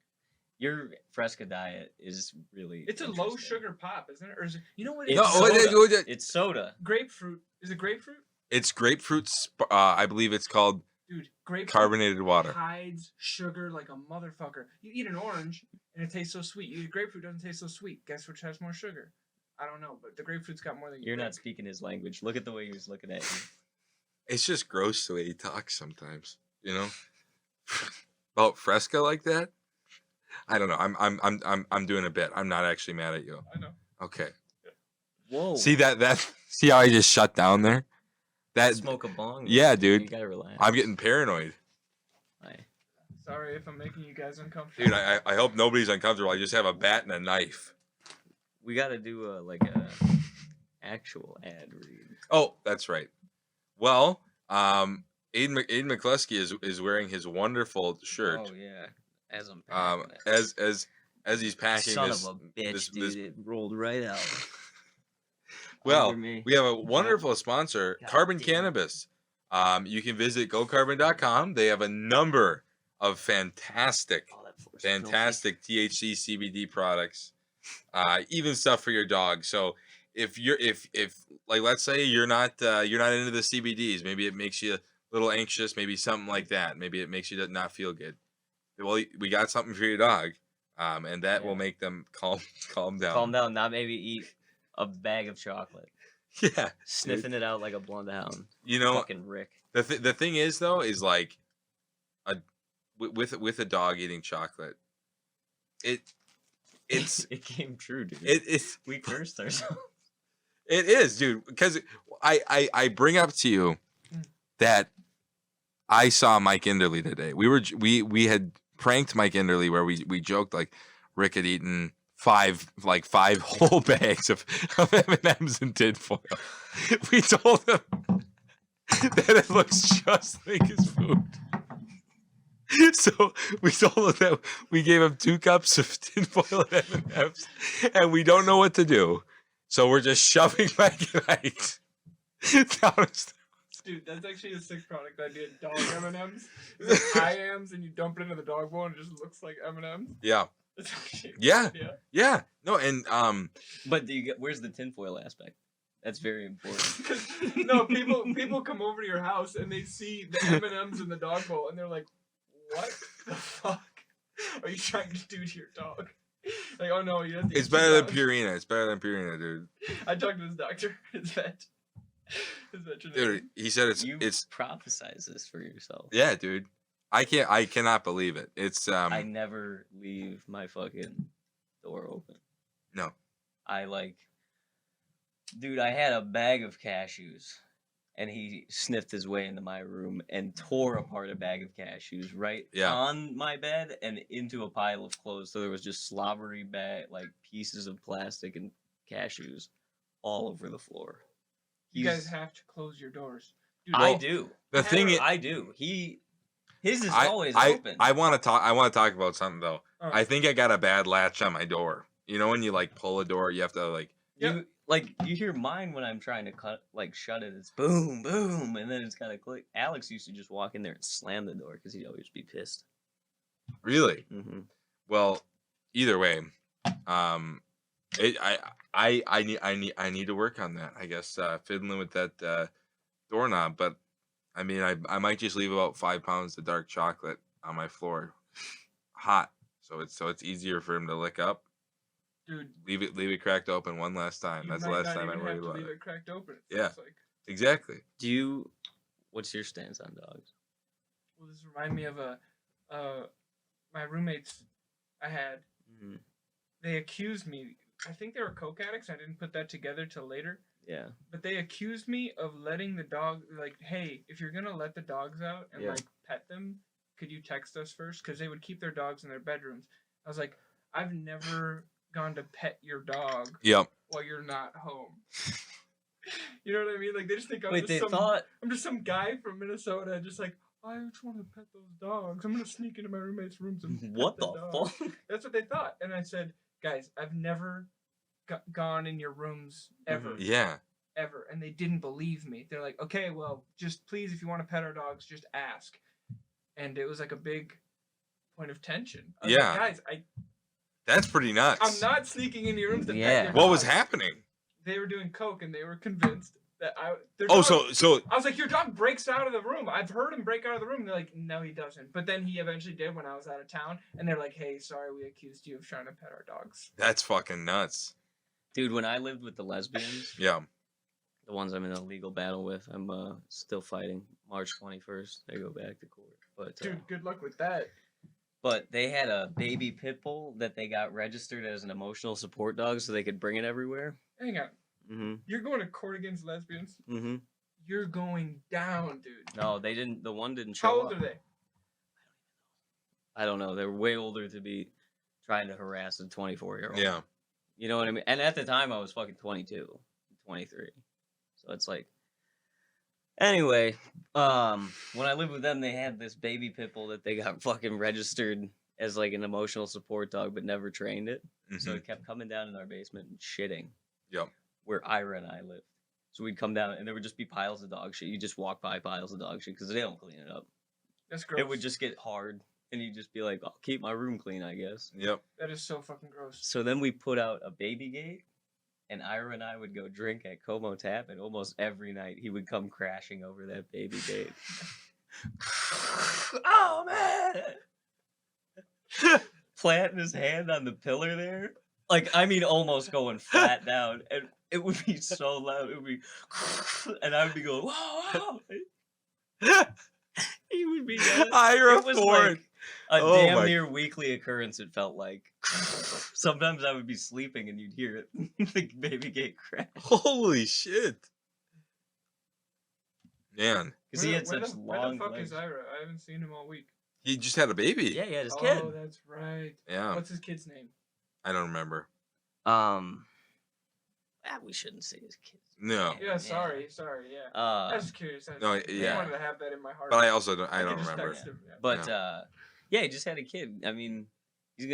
Your Fresca diet is really. It's a low interesting. sugar pop, isn't it? Or is it? You know what? It's No, soda. It's soda. Grapefruit. Is it grapefruit? It's grapefruit. I believe it's called Dude, grapefruit carbonated water. hides sugar like a motherfucker. You eat an orange and it tastes so sweet. You eat grapefruit, doesn't taste so sweet. Guess which has more sugar? I don't know, but the grapefruit's got more than you You're not think. speaking his language. Look at the way he was looking at you. It's just gross the way he talks sometimes. You know, about Fresca like that. I don't know. I'm doing a bit. I'm not actually mad at you. I know. Okay. Whoa. See see how I just shut down there? That Smoke a bong. Yeah, dude. You gotta relax. I'm getting paranoid. Why? Sorry if I'm making you guys uncomfortable. Dude, I hope nobody's uncomfortable. I just have a bat and a knife. We gotta do a actual ad read. Oh, that's right. Well, Aidan McCluskey is wearing his wonderful shirt. Oh yeah. As I'm packing As he's packing Son this. of a bitch, this- dude! this- It rolled right out. Well, Under me. we have a wonderful sponsor, God Carbon damn. Cannabis. You can visit gocarbon.com. They have a number of fantastic THC CBD products, even stuff for your dog. So if like, let's say you're not into the CBDs, maybe it makes you a little anxious, maybe something like that. Maybe it makes you not feel good. Well, we got something for your dog, and that will make them calm down. Calm down, not maybe eat a bag of chocolate. Yeah, sniffing it out like a bloodhound. You know, fucking Rick. The thing is though, is like with a dog eating chocolate, it's it came true, dude. It's we cursed ourselves. It is, dude, because I bring up to you that I saw Mike Enderly today. We had pranked Mike Enderly where we joked like Rick had eaten five whole bags of M&Ms and tinfoil. We told him that it looks just like his food. So we told him that we gave him 2 cups of tinfoil and M&Ms, and we don't know what to do. So we're just shoving Mike down his throat. Dude, that's actually a sick product idea. Dog M&Ms. I-ams, and you dump it into the dog bowl, and it just looks like M&Ms. Yeah. Yeah. No, and But do you get? Where's the tinfoil aspect? That's very important. No, people come over to your house and they see the M&Ms in the dog bowl, and they're like, "What the fuck are you trying to do to your dog?" Like, oh no, you have to. It's better than Purina. It's better than Purina, dude. I talked to his doctor, his vet. Dude, he said it's prophesize this for yourself. Yeah, dude. I cannot believe it. It's I never leave my fucking door open. No. Dude, I had a bag of cashews and he sniffed his way into my room and tore apart a bag of cashews right on my bed and into a pile of clothes. So there was just slobbery pieces of plastic and cashews all over the floor. You guys have to close your doors. Dude, I do. The thing is, I do. His is always open. I want to talk about something though. Right. I think I got a bad latch on my door. You know when you pull a door, you have to you hear mine when I'm trying to shut it. It's boom, boom, and then it's kind of click. Alex used to just walk in there and slam the door because he'd always be pissed. Really? Mm-hmm. Well, either way, I need to work on that. I guess fiddling with that doorknob, but I mean, I might just leave about 5 pounds of dark chocolate on my floor, hot, so it's easier for him to lick up. Dude, leave it cracked open one last time. That's the last time I worry about it. Leave it cracked open. Exactly. What's your stance on dogs? Well, this reminds me of my roommates I had. Mm-hmm. They accused me. I think they were coke addicts. I didn't put that together till later. Yeah. But they accused me of letting the dog, hey, if you're going to let the dogs out and, pet them, could you text us first? Because they would keep their dogs in their bedrooms. I was like, I've never gone to pet your dog while you're not home. You know what I mean? They just think I'm just some guy from Minnesota, just I just want to pet those dogs. I'm going to sneak into my roommate's rooms and what pet the fuck? That's what they thought. And I said, guys, I've never gone in your rooms ever. Yeah. Ever. And they didn't believe me. They're like, okay, well, just please, if you want to pet our dogs, just ask. And it was a big point of tension. I was like, guys, that's pretty nuts. I'm not sneaking into your rooms to pet your dogs. What was happening? They were doing coke and they were convinced that so I was like, your dog breaks out of the room. I've heard him break out of the room. And they're like, no, he doesn't. But then he eventually did when I was out of town. And they're like, hey, sorry, we accused you of trying to pet our dogs. That's fucking nuts. Dude, when I lived with the lesbians, the ones I'm in a legal battle with, I'm still fighting. March 21st, they go back to court. But dude, good luck with that. But they had a baby pit bull that they got registered as an emotional support dog so they could bring it everywhere. Hang on. Mm-hmm. You're going to court against lesbians? Mm-hmm. You're going down, dude. No, they didn't. The one didn't show up. How old are they? I don't know. They're way older to be trying to harass a 24-year-old. Yeah. You know what I mean? And at the time, I was fucking 22, 23. So it's Anyway, when I lived with them, they had this baby pit bull that they got fucking registered as an emotional support dog, but never trained it. Mm-hmm. So it kept coming down in our basement and shitting. Yep. Where Ira and I lived. So we'd come down, and there would just be piles of dog shit. You just walk by piles of dog shit because they don't clean it up. That's gross. It would just get hard, and you'd just be like, "I'll keep my room clean, I guess." Yep. That is so fucking gross. So then we put out a baby gate, and Ira and I would go drink at Como Tap, and almost every night he would come crashing over that baby gate. Oh man! Planting his hand on the pillar there. Like, I mean, almost going flat down, and it would be so loud. It would be, and I would be going, whoa, whoa. He would be. Ira it was Ford. like a damn near weekly occurrence. It felt like. Sometimes I would be sleeping and you'd hear it, the baby gate crash. Holy shit, man! Because he had Where such the long fuck legs. is Ira? I haven't seen him all week. He just had a baby. Yeah, he had his kid. Oh, that's right. Yeah. What's his kid's name? I don't remember. We shouldn't say his kid's No. Yeah, sorry, yeah. I was just curious. I just wanted to have that in my heart. But I also don't. I could don't just remember. text him, yeah. But yeah, he just had a kid. I mean, he's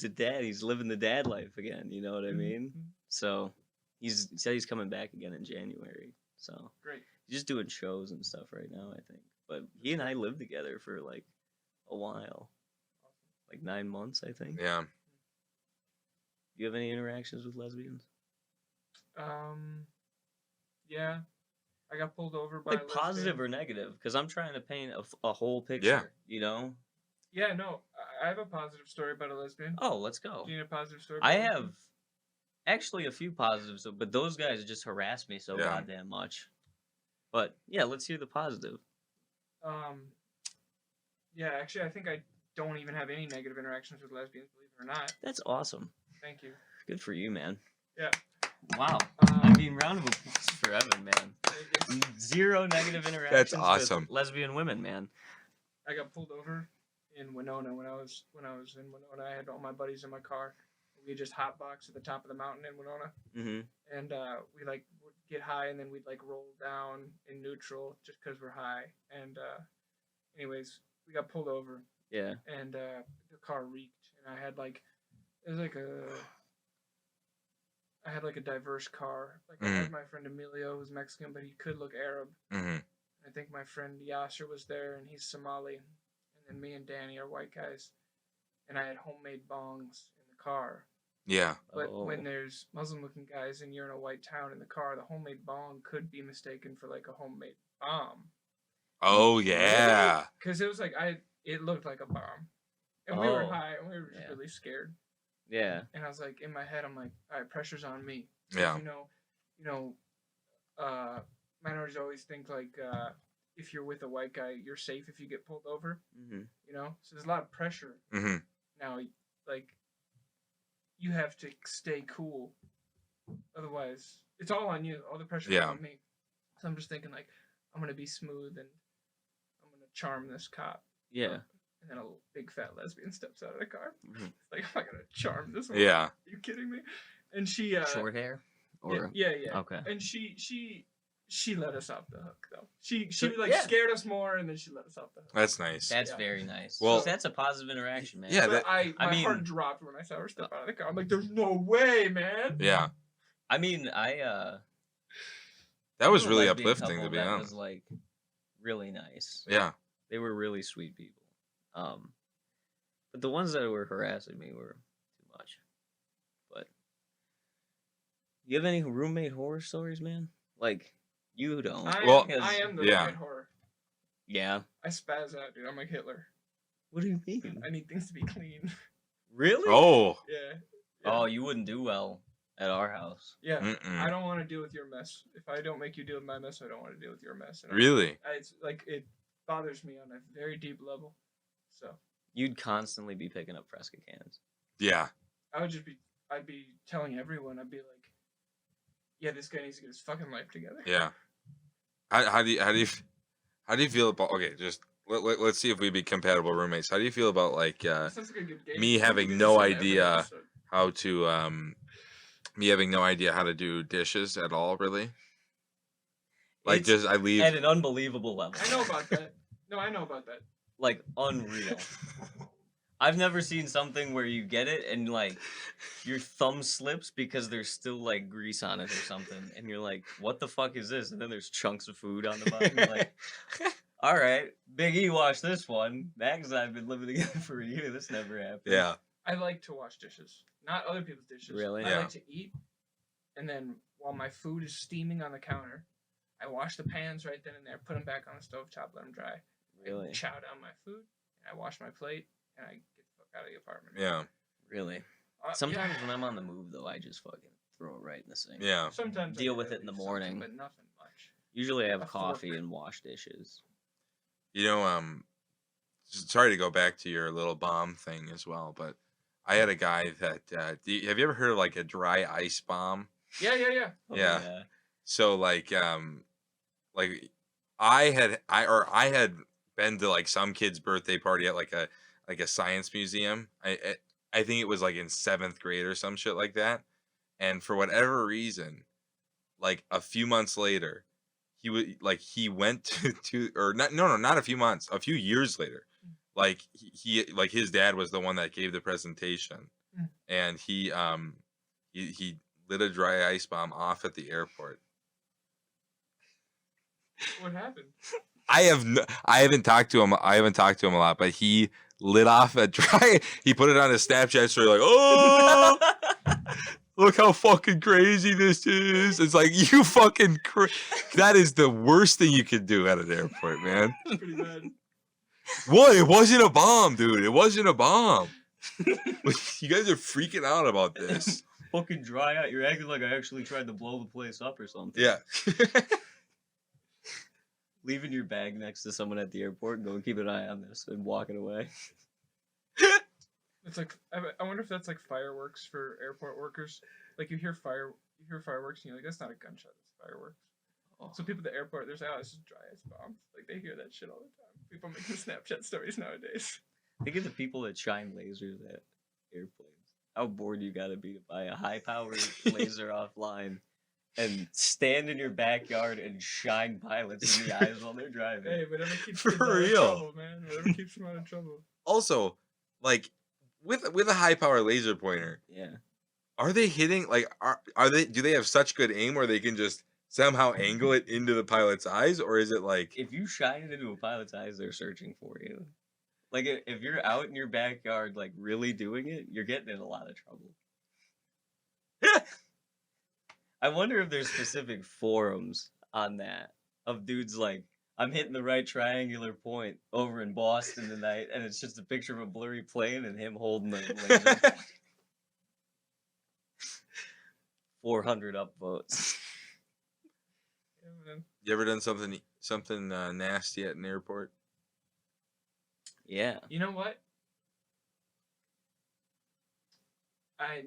a dad. He's living the dad life again. You know what I mean? Mhm. So he said he's coming back again in January. So Great. he's just doing shows and stuff right now, I think. But he and I lived together for like a while, like 9 months, I think. Yeah. Do you have any interactions with lesbians? Yeah. I got pulled over by Like positive or negative? Because I'm trying to paint a whole picture. Yeah. You know? Yeah, no. I have a positive story about a lesbian. Oh, let's go. Do you need a positive story? About I a lesbian? have actually a few positives, but those guys just harass me so Yeah. goddamn much. But yeah, let's hear the positive. Yeah, actually, I think I don't even have any negative interactions with lesbians, believe it or not. That's awesome. Thank you. Good for you, man. Yeah. Wow. I mean, round of applause for Evan, man. Thank you. Zero negative interactions awesome. with lesbian women, man. I got pulled over in Winona when I was in Winona. I had all my buddies in my car. We just hotbox at the top of the mountain in Winona, Mm-hmm. and we like would get high and then we'd like roll down in neutral just because we're high. And anyways, we got pulled over Yeah. and the car reeked, and I had like it was like I had like a diverse car. Like I had my friend Emilio, who's Mexican, but he could look Arab. Mm-hmm. I think my friend Yasser was there, and he's Somali. And then me and Danny are white guys. And I had homemade bongs in the car. Yeah. But when there's Muslim-looking guys and you're in a white town in the car, the homemade bong could be mistaken for like a homemade bomb. Oh yeah. Because it was like it looked like a bomb, and we were high and we were just really scared. Yeah. And I was like, in my head, I'm like, all right, pressure's on me. Yeah. Minorities always think like if you're with a white guy, you're safe if you get pulled over. Mm-hmm. You know, so there's a lot of pressure. Mm-hmm. Now, like, you have to stay cool. Otherwise, it's all on you. All the pressure's on me. So I'm just thinking, like, I'm going to be smooth and I'm going to charm this cop. Yeah. And then a little big fat lesbian steps out of the car. Mm-hmm. It's like, am I going to charm this one? Yeah. Are you kidding me? And she... Short hair? Or... Yeah. Okay. And she let us off the hook, though. She scared us more, and then she let us off the hook. That's nice. That's very nice. Well, that's a positive interaction, man. Yeah. But my heart dropped when I saw her step out of the car. I'm like, there's no way, man. Yeah. I mean, that was really lesbian uplifting, couple to be that honest. was like really nice. Yeah. They were really sweet people. But the ones that were harassing me were too much. But you have any roommate horror stories, man? Like you don't. I am the roommate horror. Yeah. I spaz out, dude. I'm like Hitler. What do you mean? I need things to be clean. Really? Oh. Yeah. Oh, you wouldn't do well at our house. Yeah. Mm-mm. I don't want to deal with your mess. If I don't make you deal with my mess, I don't want to deal with your mess. And Really? It's like it bothers me on a very deep level. So. You'd constantly be picking up Fresca cans. Yeah. I'd be telling everyone. I'd be like, yeah, this guy needs to get his fucking life together. Yeah. How do you feel about? Okay, just let's see if we'd be compatible roommates. How do you feel about like Sounds like a good game. me having no idea how to me having no idea how to do dishes at all, really? Like I leave at an unbelievable level. I know about that. No, I know about that. Like unreal. I've never seen something where you get it and like your thumb slips because there's still like grease on it or something, and you're like, "What the fuck is this?" And then there's chunks of food on the bottom. You're like, "All right, Big E washed this one. Max and I've been living together for a year. This never happened." Yeah. I like to wash dishes, not other people's dishes. Really? I Yeah. like to eat, and then while my food is steaming on the counter, I wash the pans right then and there, put them back on the stovetop, let them dry. Really? I chow down my food, and I wash my plate, and I get the fuck out of the apartment. Yeah. Really. Yeah. Sometimes when I'm on the move, though, I just fucking throw it right in the sink. Yeah. Sometimes I Deal do with at it in the least morning. something, but nothing much. Usually I have A coffee fork. and wash dishes. You know, sorry to go back to your little bomb thing as well, but I had a guy that have you ever heard of like a dry ice bomb? Yeah. Oh, Yeah. So like I had been to like some kid's birthday party at like a science museum. I think it was like in 7th grade or some shit like that. And for whatever reason, like a few months later, he went to or not a few months, a few years later. Like he like his dad was the one that gave the presentation, and he lit a dry ice bomb off at the airport. What happened? I haven't talked to him a lot, but he lit off a dry. He put it on his Snapchat story like, "Oh, look how fucking crazy this is." It's like, you fucking that is the worst thing you could do at an airport, man. It's pretty bad. What? It wasn't a bomb, dude. It wasn't a bomb. You guys are freaking out about this. Fucking dry out. You're acting like I actually tried to blow the place up or something. Yeah. Leaving your bag next to someone at the airport and going, keep an eye on this, and walking away. It's like I wonder if that's like fireworks for airport workers. Like you hear fireworks, and you're like, that's not a gunshot, that's fireworks. Oh. So people at the airport, there's this is dry ice bombs. Like they hear that shit all the time. People making Snapchat stories nowadays. Think of the people that shine lasers at airplanes. How bored you gotta be to buy a high-powered laser offline and stand in your backyard and shine pilots in the eyes while they're driving. Hey, whatever keeps For kids out real. of trouble, man. Whatever keeps them out of trouble. Also, like with a high power laser pointer, Yeah. are they hitting like are they do they have such good aim where they can just somehow angle it into the pilot's eyes, or is it like If you shine it into a pilot's eyes, they're searching for you. Like, if you're out in your backyard, like, really doing it, you're getting in a lot of trouble. I wonder if there's specific forums on that of dudes like, I'm hitting the right triangular point over in Boston tonight, and it's just a picture of a blurry plane and him holding the laser. 400 upvotes. Yeah, man. you ever done something nasty at an airport? Yeah. You know what?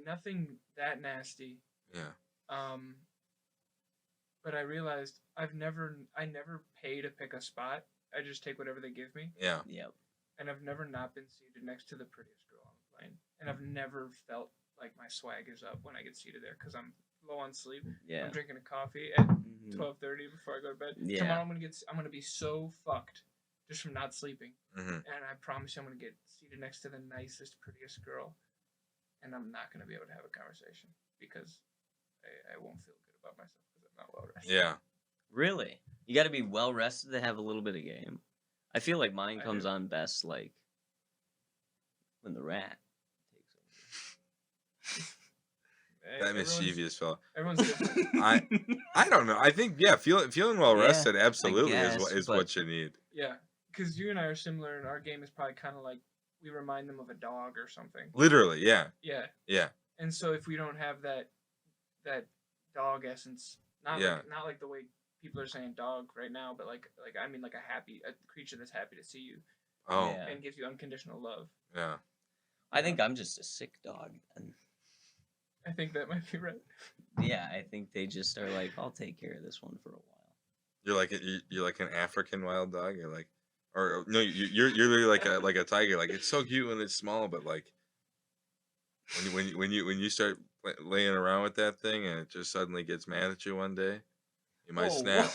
Nothing that nasty. Yeah. But I realized I never pay to pick a spot. I just take whatever they give me. Yeah. Yep. And I've never not been seated next to the prettiest girl on the plane. And I've never felt like my swag is up when I get seated there because I'm low on sleep. Yeah. I'm drinking a coffee at Mhm. 12:30 before I go to bed. Yeah. Tomorrow I'm gonna be so fucked just from not sleeping. Mm-hmm. And I promise you I'm gonna get seated next to the nicest, prettiest girl. And I'm not gonna be able to have a conversation because I won't feel good about myself because I'm not well rested. Yeah. Really? You got to be well rested to have a little bit of game. I feel like mine I comes do. on best like when the rat takes Hey, That mischievous fella. Everyone's different. I don't know. I think feeling well Yeah, rested absolutely guess, is but- what you need. Yeah, because you and I are similar, and our game is probably kind of like we remind them of a dog or something. Literally, yeah. Yeah, Yeah. and so if we don't have that dog essence, Yeah. not like the way people are saying dog right now, but like I mean like a creature that's happy to see you Oh. Yeah. and gives you unconditional love. Yeah. I think I'm just a sick dog. And I think that might be right. yeah, I think they just are like, I'll take care of this one for a while. You're like an African wild dog. You're like, or no, you're literally like a tiger. Like, it's so cute when it's small, but like when you start laying around with that thing and it just suddenly gets mad at you one day, you might snap.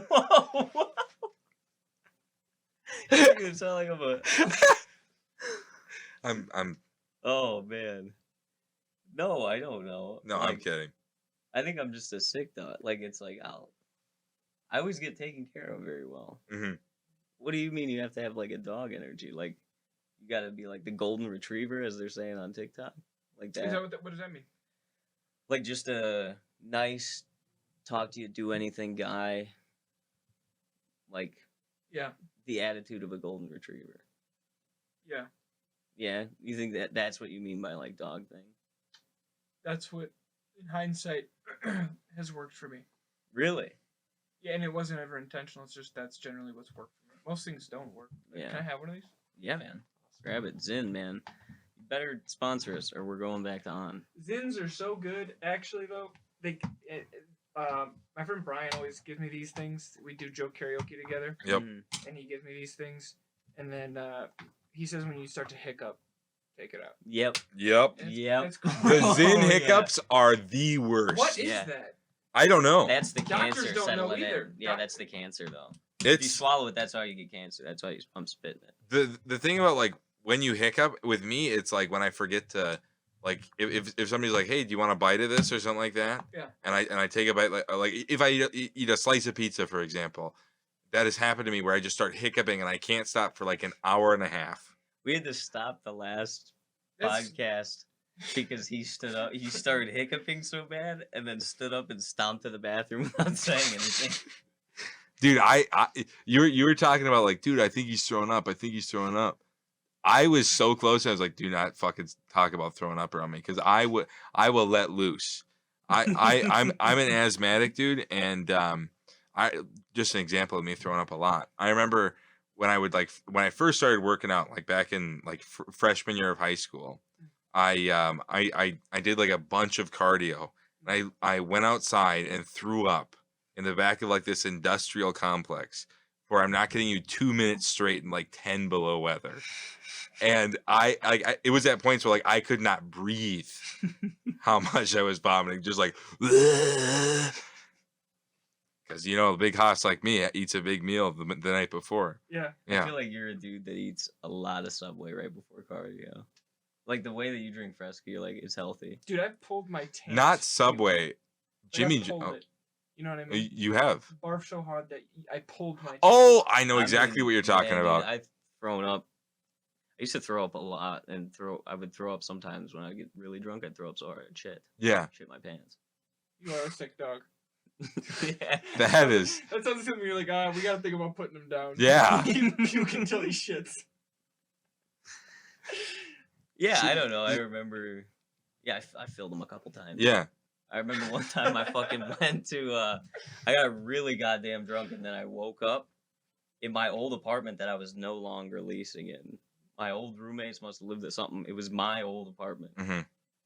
Whoa. You're gonna sound like I'm a I'm. Oh man. No, I don't know. No, Like, I'm kidding. I think I'm just a sick dog. Like it's like I always get taken care of very well. Hmm. What do you mean you have to have like a dog energy? Like you got to be like the golden retriever, as they're saying on TikTok, like Is that that. what does that mean? Like just a nice, talk to you, do anything guy. Like Yeah. the attitude of a golden retriever. Yeah. Yeah, you think that's what you mean by like dog thing? That's what, in hindsight, has worked for me. Really? Yeah, and it wasn't ever intentional. It's just that's generally what's worked for me. Most things don't work. Yeah. Can I have one of these? Yeah, man. Grab it, Zin, man. You better sponsor us, or we're going back to on. Zins are so good. Actually, though, my friend Brian always gives me these things. We do joke karaoke together. Yep. And he gives me these things, and then he says when you start to hiccup, take it out. Yep. Yep. Yep. It's cool. The Zin Oh, yeah. hiccups are the worst. What is Yeah. that? I don't know. That's the Doctors cancer don't know settling either. in. Yeah, that's the cancer though. If you It's swallow it, that's how you get cancer. That's why I'm spitting it. the thing about like when you hiccup with me, it's like when I forget to like if somebody's like, hey, do you want a bite of this or something like that? Yeah. And I take a bite like if I eat a slice of pizza, for example, that has happened to me where I just start hiccuping and I can't stop for like an hour and a half. We had to stop the last That's- podcast because he stood up. He started hiccuping so bad, and then stood up and stomped to the bathroom without saying anything. Dude, you were talking about like, dude, I think he's throwing up. I think he's throwing up. I was so close. I was like, do not fucking talk about throwing up around me, because I will let loose. I'm an asthmatic dude, and I just an example of me throwing up a lot. I remember when I first started working out, like back in like freshman year of high school. I did like a bunch of cardio, and I went outside and threw up in the back of like this industrial complex where I'm not kidding you, 2 minutes straight in like 10 below weather. And I it was at points where like I could not breathe how much I was vomiting, just like because a big hoss like me eats a big meal the night before. Yeah. I feel like you're a dude that eats a lot of Subway right before cardio. Like the way that you drink Fresca, you're like, it's healthy. Dude, I've pulled my taint. Not Subway. Like, Jimmy, I pulled it. You know what I mean? you have. Barf so hard that I pulled my taint. Oh, I know I exactly mean, what you're talking man, about. Dude, I've thrown up. I used to throw up a lot, and I would throw up sometimes when I get really drunk. I'd throw up so hard I'd shit. Yeah, Shit my pants. You are a sick dog. Yeah. that is. That sounds something you're like, we gotta think about putting him down. Yeah. You puke until he shits. Yeah, I don't know. I remember. Yeah, I filled them a couple times. Yeah. I remember one time I fucking went to. I got really goddamn drunk, and then I woke up in my old apartment that I was no longer leasing in. My old roommates must have lived at something. It was my old apartment. Hmm.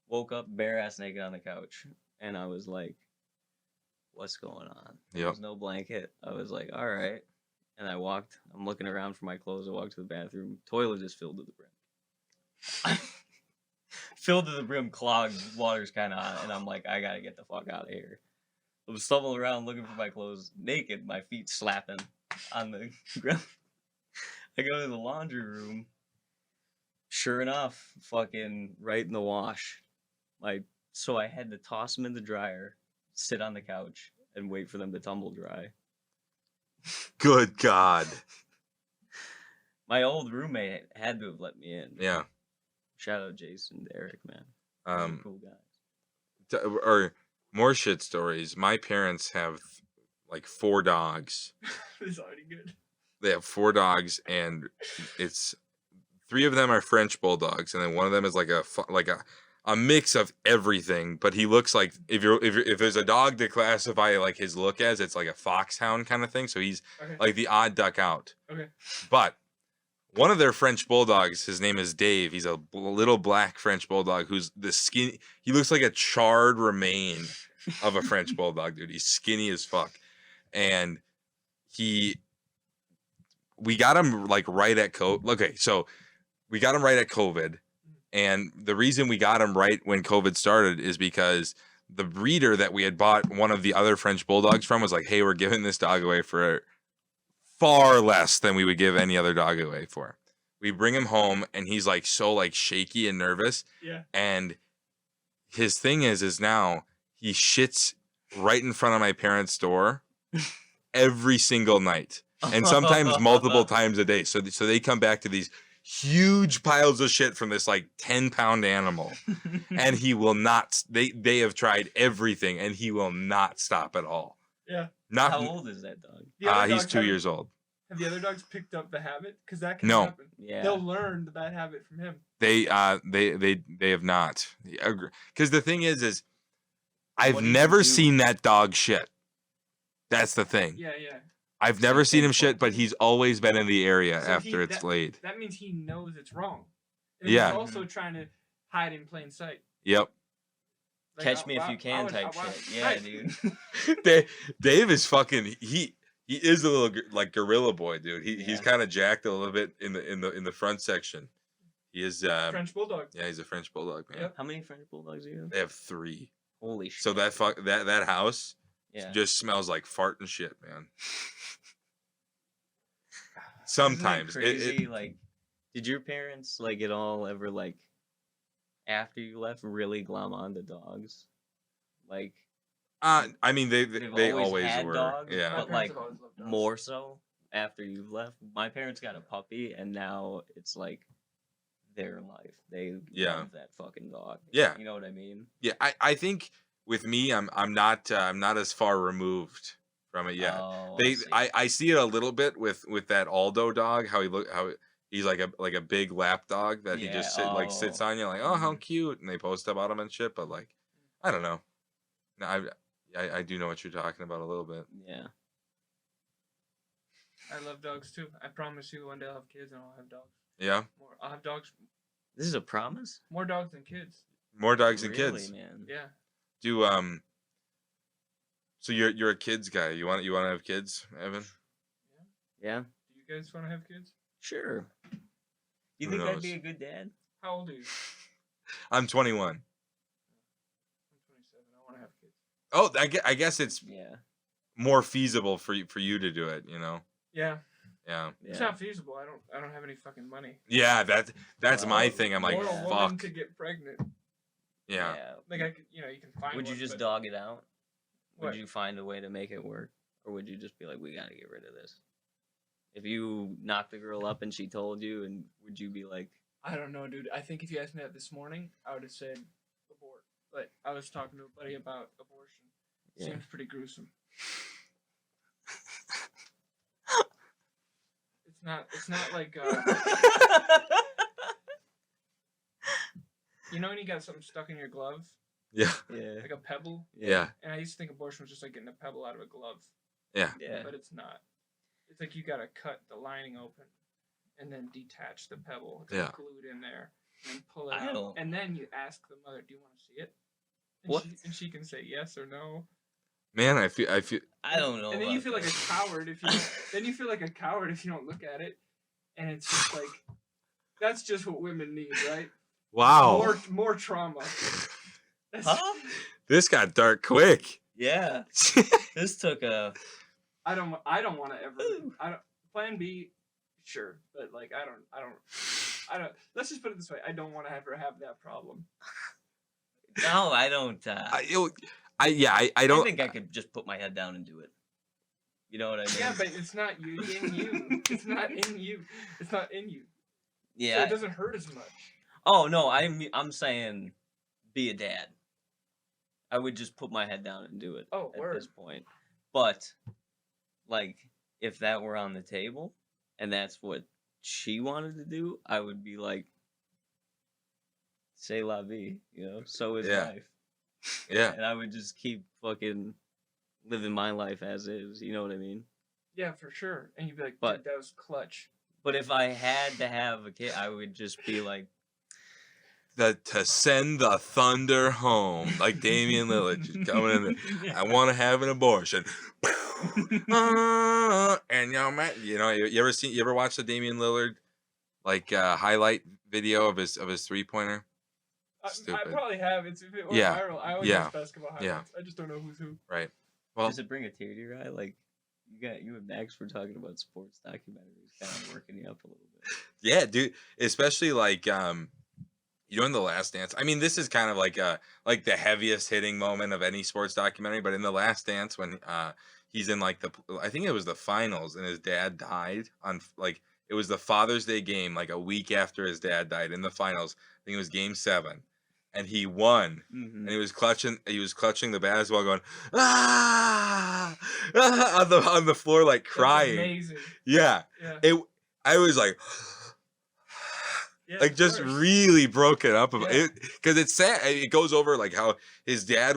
Woke up bare ass naked on the couch, and I was like, "What's going on?" There Yep. was no blanket. I was like, "All right," and I walked. I'm looking around for my clothes. I walked to the bathroom. Toilet just filled to the brim. Filled to the brim, clogged. Water's kind of hot, and I'm like, I gotta get the fuck out of here. I'm stumbling around looking for my clothes, naked, my feet slapping on the ground. I go to the laundry room. Sure enough, fucking right in the wash. So I had to toss them in the dryer, sit on the couch, and wait for them to tumble dry. Good God. My old roommate had to have let me in. Yeah. Shout out Jason, Derek, man. Those are cool guys. Or more shit stories. My parents have like 4 dogs. It's already good. They have 4 dogs, and it's 3 of them are French bulldogs, and then one of them is like a mix of everything. But he looks like if there's a dog to classify like his look as, it's like a foxhound kind of thing. So he's Okay. like the odd duck out. Okay. But one of their French bulldogs, his name is Dave. He's a little black French bulldog who's the skinny. He looks like a charred remain of a French bulldog, dude. He's skinny as fuck, and we got him like right at COVID. Okay, so we got him right at COVID, and the reason we got him right when COVID started is because the breeder that we had bought one of the other French bulldogs from was like, "Hey, we're giving this dog away for far less than we would give any other dog away for." We bring him home, and he's like so like shaky and nervous. Yeah. And his thing is now he shits right in front of my parents' door every single night, and sometimes multiple times a day. So they come back to these huge piles of shit from this like 10-pound animal, and he will not. They have tried everything, and he will not stop at all. Yeah. Not. How old is that dog? He's 2 years old. Have the other dogs picked up the habit? Because that can No. happen. Yeah. They'll learn the bad habit from him. They have not. Because the thing is What I've did you never do? seen that dog shit. That's the thing. Yeah. I've It's never like seen him big shit, but focus. he's always been in the area So after it's laid. That means he knows it's wrong. And Yeah. he's also trying to hide in plain sight. Yep. Like, Catch me if you can type shit. Yeah, dude. Dave is fucking. He is a little like gorilla boy, dude. He's Yeah. kind of jacked a little bit in the front section. He is French bulldog. Yeah, he's a French bulldog, man. Yep. How many French bulldogs do you have? They have 3. Holy shit. So that house Yeah. just smells like fart and shit, man. Isn't Sometimes that crazy. Like, did your parents like at all ever like after you left really glom onto dogs? Like I mean they they've always had were. dogs, Yeah. My but parents like have always loved dogs. more so after you've left. My parents got a puppy, and now it's like their life. They Yeah. love that fucking dog. Yeah. You know what I mean? Yeah, I think with me I'm not as far removed from it yet. Oh, I see it a little bit with that Aldo dog, how he's like a big lap dog that he just sits on you, like, oh, how cute, and they post about him and shit, but like I don't know. No, I do know what you're talking about a little bit. Yeah. I love dogs too. I promise you one day I'll have kids and I'll have dogs. Yeah, I'll have dogs. This is a promise? More dogs than kids. more dogs than Really, kids. man. Yeah. Do So you're a kids guy. You want to have kids, Evan? Yeah. Do you guys want to have kids? Sure. You Who think I'd be knows? a good dad? How old are you? I'm 21. I'm 27. I want to have kids. Oh, I guess it's Yeah. more feasible for you to do it. You know? Yeah. Yeah. It's Yeah. not feasible. I don't have any fucking money. Yeah, that's my Well, thing. I'm like, Or a yeah. woman fuck. to get pregnant. Yeah. Like I could, you can find. Would you one, just but dog it out? What? Would you find a way to make it work? Or would you just be like, we gotta get rid of this? If you knocked the girl up and she told you, and would you be like, I don't know, dude. I think if you asked me that this morning, I would have said abort. But I was talking to a buddy about abortion. yeah. Seems pretty gruesome. It's not like you know when you got something stuck in your glove, Yeah. yeah. like a pebble. Yeah. And I used to think abortion was just like getting a pebble out of a glove, Yeah. Yeah. but it's not. It's like you gotta cut the lining open, and then detach the pebble. It's Yeah. glued in there, and then pull it I out. don't- And then you ask the mother, "Do you want to see it?" And What? She can say yes or no. Man, I feel I don't know. And then you about feel like a that. coward if you. Then you feel like a coward if you don't look at it, and it's just like, that's just what women need, right? wow. More trauma. That's, Huh? This got dark quick. Yeah. This took a. I don't want to ever. I don't. Plan B, sure, but like I don't. Let's just put it this way: I don't want to ever have that problem. No, I don't. I I don't think I could just put my head down and do it. You know what I mean? Yeah, but it's not you in you. It's not in you. It's not in you. Yeah. So it doesn't hurt as much. Oh no, I'm saying, be a dad. I would just put my head down and do it. Oh, at word. this point. But, like, if that were on the table, and that's what she wanted to do, I would be like, "C'est la vie," you know. So is Yeah. life. Yeah. And I would just keep fucking living my life as is. You know what I mean? Yeah, for sure. And you'd be like, But- dude, that was clutch. But if I had to have a kid, I would just be like, To send the thunder home, like Damian Lillard just coming in there. I want to have an abortion. And you ever watch the Damian Lillard highlight video of his 3-pointer? I Stupid. probably have. If it went Yeah. viral, I always Yeah. watch basketball highlights. Yeah. I just don't know who's who. Right. Well, does it bring a tear to your eye? Like, you and Max were talking about sports documentaries, kind of working you up a little bit. Yeah, dude. Especially like in The Last Dance. I mean, this is kind of like the heaviest hitting moment of any sports documentary. But in The Last Dance, when he's in like I think it was the finals, and his dad died on like it was the Father's Day game, like a week after his dad died in the finals. I think it was Game 7, and he won. Mm-hmm. And he was clutching the basketball, going ah, ah on the floor, like crying. That's amazing. Yeah. I was like. Yeah, like just really broken up about it because it's sad. It goes over like how his dad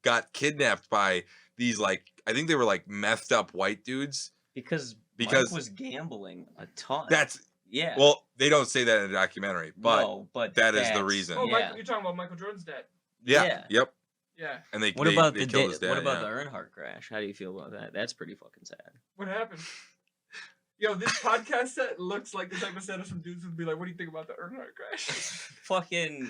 got kidnapped by these like I think they were like methed up white dudes because Mike was gambling a ton. That's yeah. Well, they don't say that in the documentary, but no, but that is the reason. Oh, you're talking about Michael Jordan's dad. Yeah. Yep. Yeah. And they what about they killed his dad? What about the Earnhardt crash? How do you feel about that? That's pretty fucking sad. What happened? Yo, this podcast set looks like the type of set of some dudes would be like, "What do you think about the Earnhardt crash?" Fucking,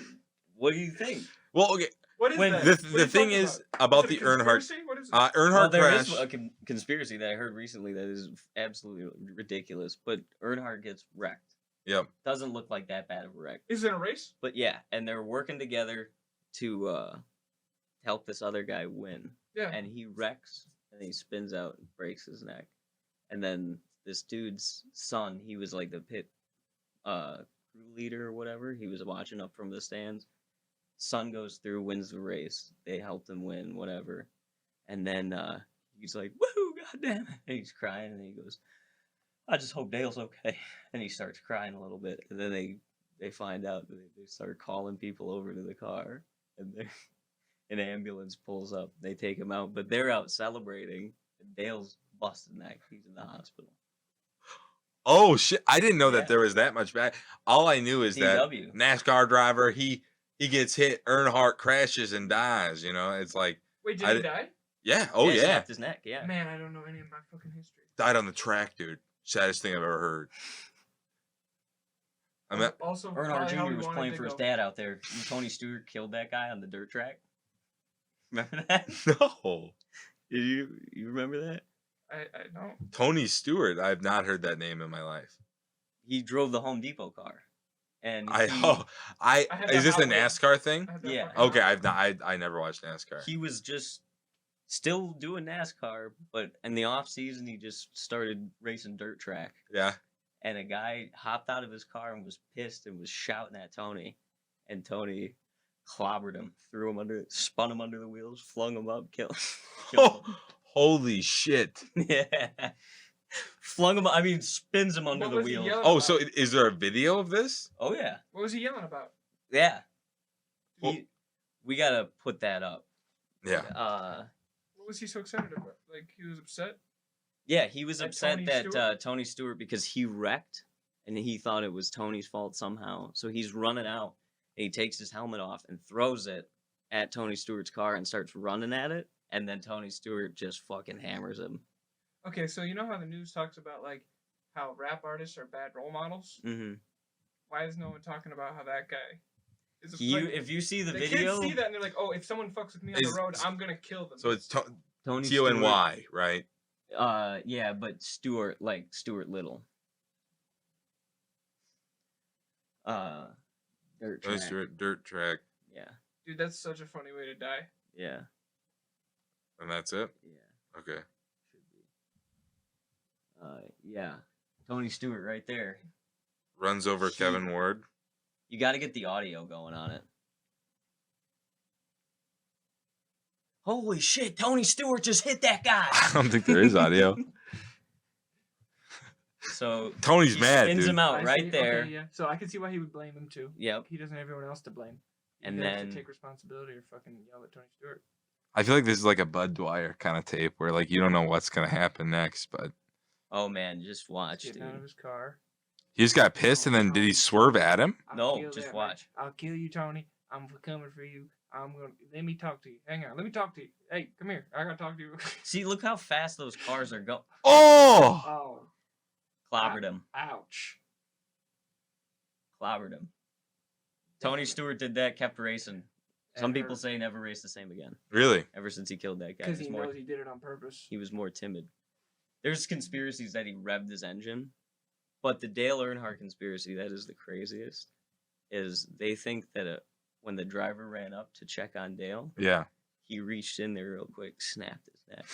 what do you think? Well, okay. What is that? The thing is about the Earnhardt. What is it? Earnhardt there crash. is a conspiracy that I heard recently that is absolutely ridiculous. But Earnhardt gets wrecked. Yep. Doesn't look like that bad of a wreck. Is it a race? But yeah, and they're working together to help this other guy win. Yeah. And he wrecks and he spins out and breaks his neck, and then this dude's son, he was like the pit crew leader or whatever. He was watching up from the stands. Son goes through, wins the race. They helped him win, whatever. And then he's like, "Woohoo, goddamn it!" And he's crying, and he goes, "I just hope Dale's okay." And he starts crying a little bit, and then they find out that they start calling people over to the car, and an ambulance pulls up. They take him out, but they're out celebrating. And Dale's busted neck. He's in the hospital. Oh shit! I didn't know that there was that much bad. All I knew is DW. that NASCAR driver he gets hit, Earnhardt crashes and dies. It's like wait, did he die? Yeah. Oh yeah. Snapped his neck. Yeah. Man, I don't know any of my fucking history. Died on the track, dude. Saddest thing I've ever heard. Also, Earnhardt Jr. was playing for his dad out there. Tony Stewart killed that guy on the dirt track. Remember that? No. Did you remember that? I don't. Tony Stewart. I've not heard that name in my life. He drove the Home Depot car, and is this a NASCAR thing? Yeah. Okay, I never watched NASCAR. He was just still doing NASCAR, but in the off season he just started racing dirt track. Yeah. And a guy hopped out of his car and was pissed and was shouting at Tony, and Tony clobbered him, spun him under the wheels, flung him up, killed him. Holy shit. Yeah. Flung him, spins him under the wheels. Oh, so is there a video of this? Oh, yeah. What was he yelling about? Yeah. Well, we gotta put that up. Yeah. What was he so excited about? Like, he was upset? Yeah, he was Like upset Tony that Stewart? Tony Stewart, because he wrecked, and he thought it was Tony's fault somehow. So he's running out, and he takes his helmet off and throws it at Tony Stewart's car and starts running at it. And then Tony Stewart just fucking hammers him. Okay, so you know how the news talks about, like, how rap artists are bad role models? Mm-hmm. Why is no one talking about how that guy is If you see the video... kids see that and they're like, oh, if someone fucks with me on the road, I'm gonna kill them. So it's Tony T-O-N-Y, right? Yeah, but Stewart, like Stuart Little. Dirt track. Dirt track. Yeah. Dude, that's such a funny way to die. Yeah. And that's it? Yeah. Okay. Should be. Yeah. Tony Stewart right there. Runs over Kevin Ward. You got to get the audio going on it. Holy shit, Tony Stewart just hit that guy. I don't think there is audio. So Tony's mad, spins dude. him out right there. Okay, yeah. So I can see why he would blame him too. Yep. He doesn't have everyone else to blame. And He has to then take responsibility or fucking yell at Tony Stewart. I feel like this is like a Bud Dwyer kind of tape where like you don't know what's gonna happen next, but oh man, just watch, Getting dude. out of his car. he just got pissed and then did he swerve at him? No, just watch. I'll kill you, Tony. I'm coming for you. Let me talk to you. Hang on, let me talk to you. Hey, come here. I gotta talk to you. See, look how fast those cars are going. Oh! Oh, Clobbered him. ouch. Clobbered him. Tony Stewart did that, kept racing. Some people say never raced the same again. Really? Ever since he killed that guy. Because he knows he did it on purpose. He was more timid. There's conspiracies that he revved his engine But the Dale Earnhardt conspiracy, that is the craziest, is they think that when the driver ran up to check on Dale, Yeah. he reached in there real quick, snapped his neck,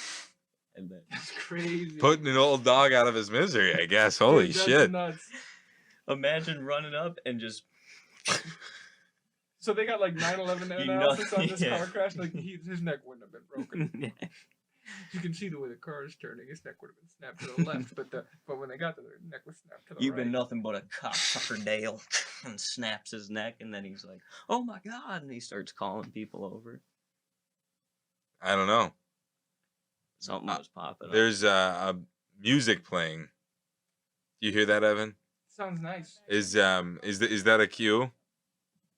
and then That's crazy. Putting an old dog out of his misery, I guess. Dude, Holy that's shit. nuts. imagine running up and just So they got like 9/11 You know- analysis on this yeah. car crash. Like his neck wouldn't have been broken. You can see the way the car is turning. His neck would have been snapped to the left, but when they got there, their neck was snapped to the You've right. been nothing but a cocksucker, Dale, and snaps his neck, and then he's like, "Oh my god!" and he starts calling people over. I don't know. Something was popping up. There's a music playing. Do you hear that, Evan? Sounds nice. Is that a cue?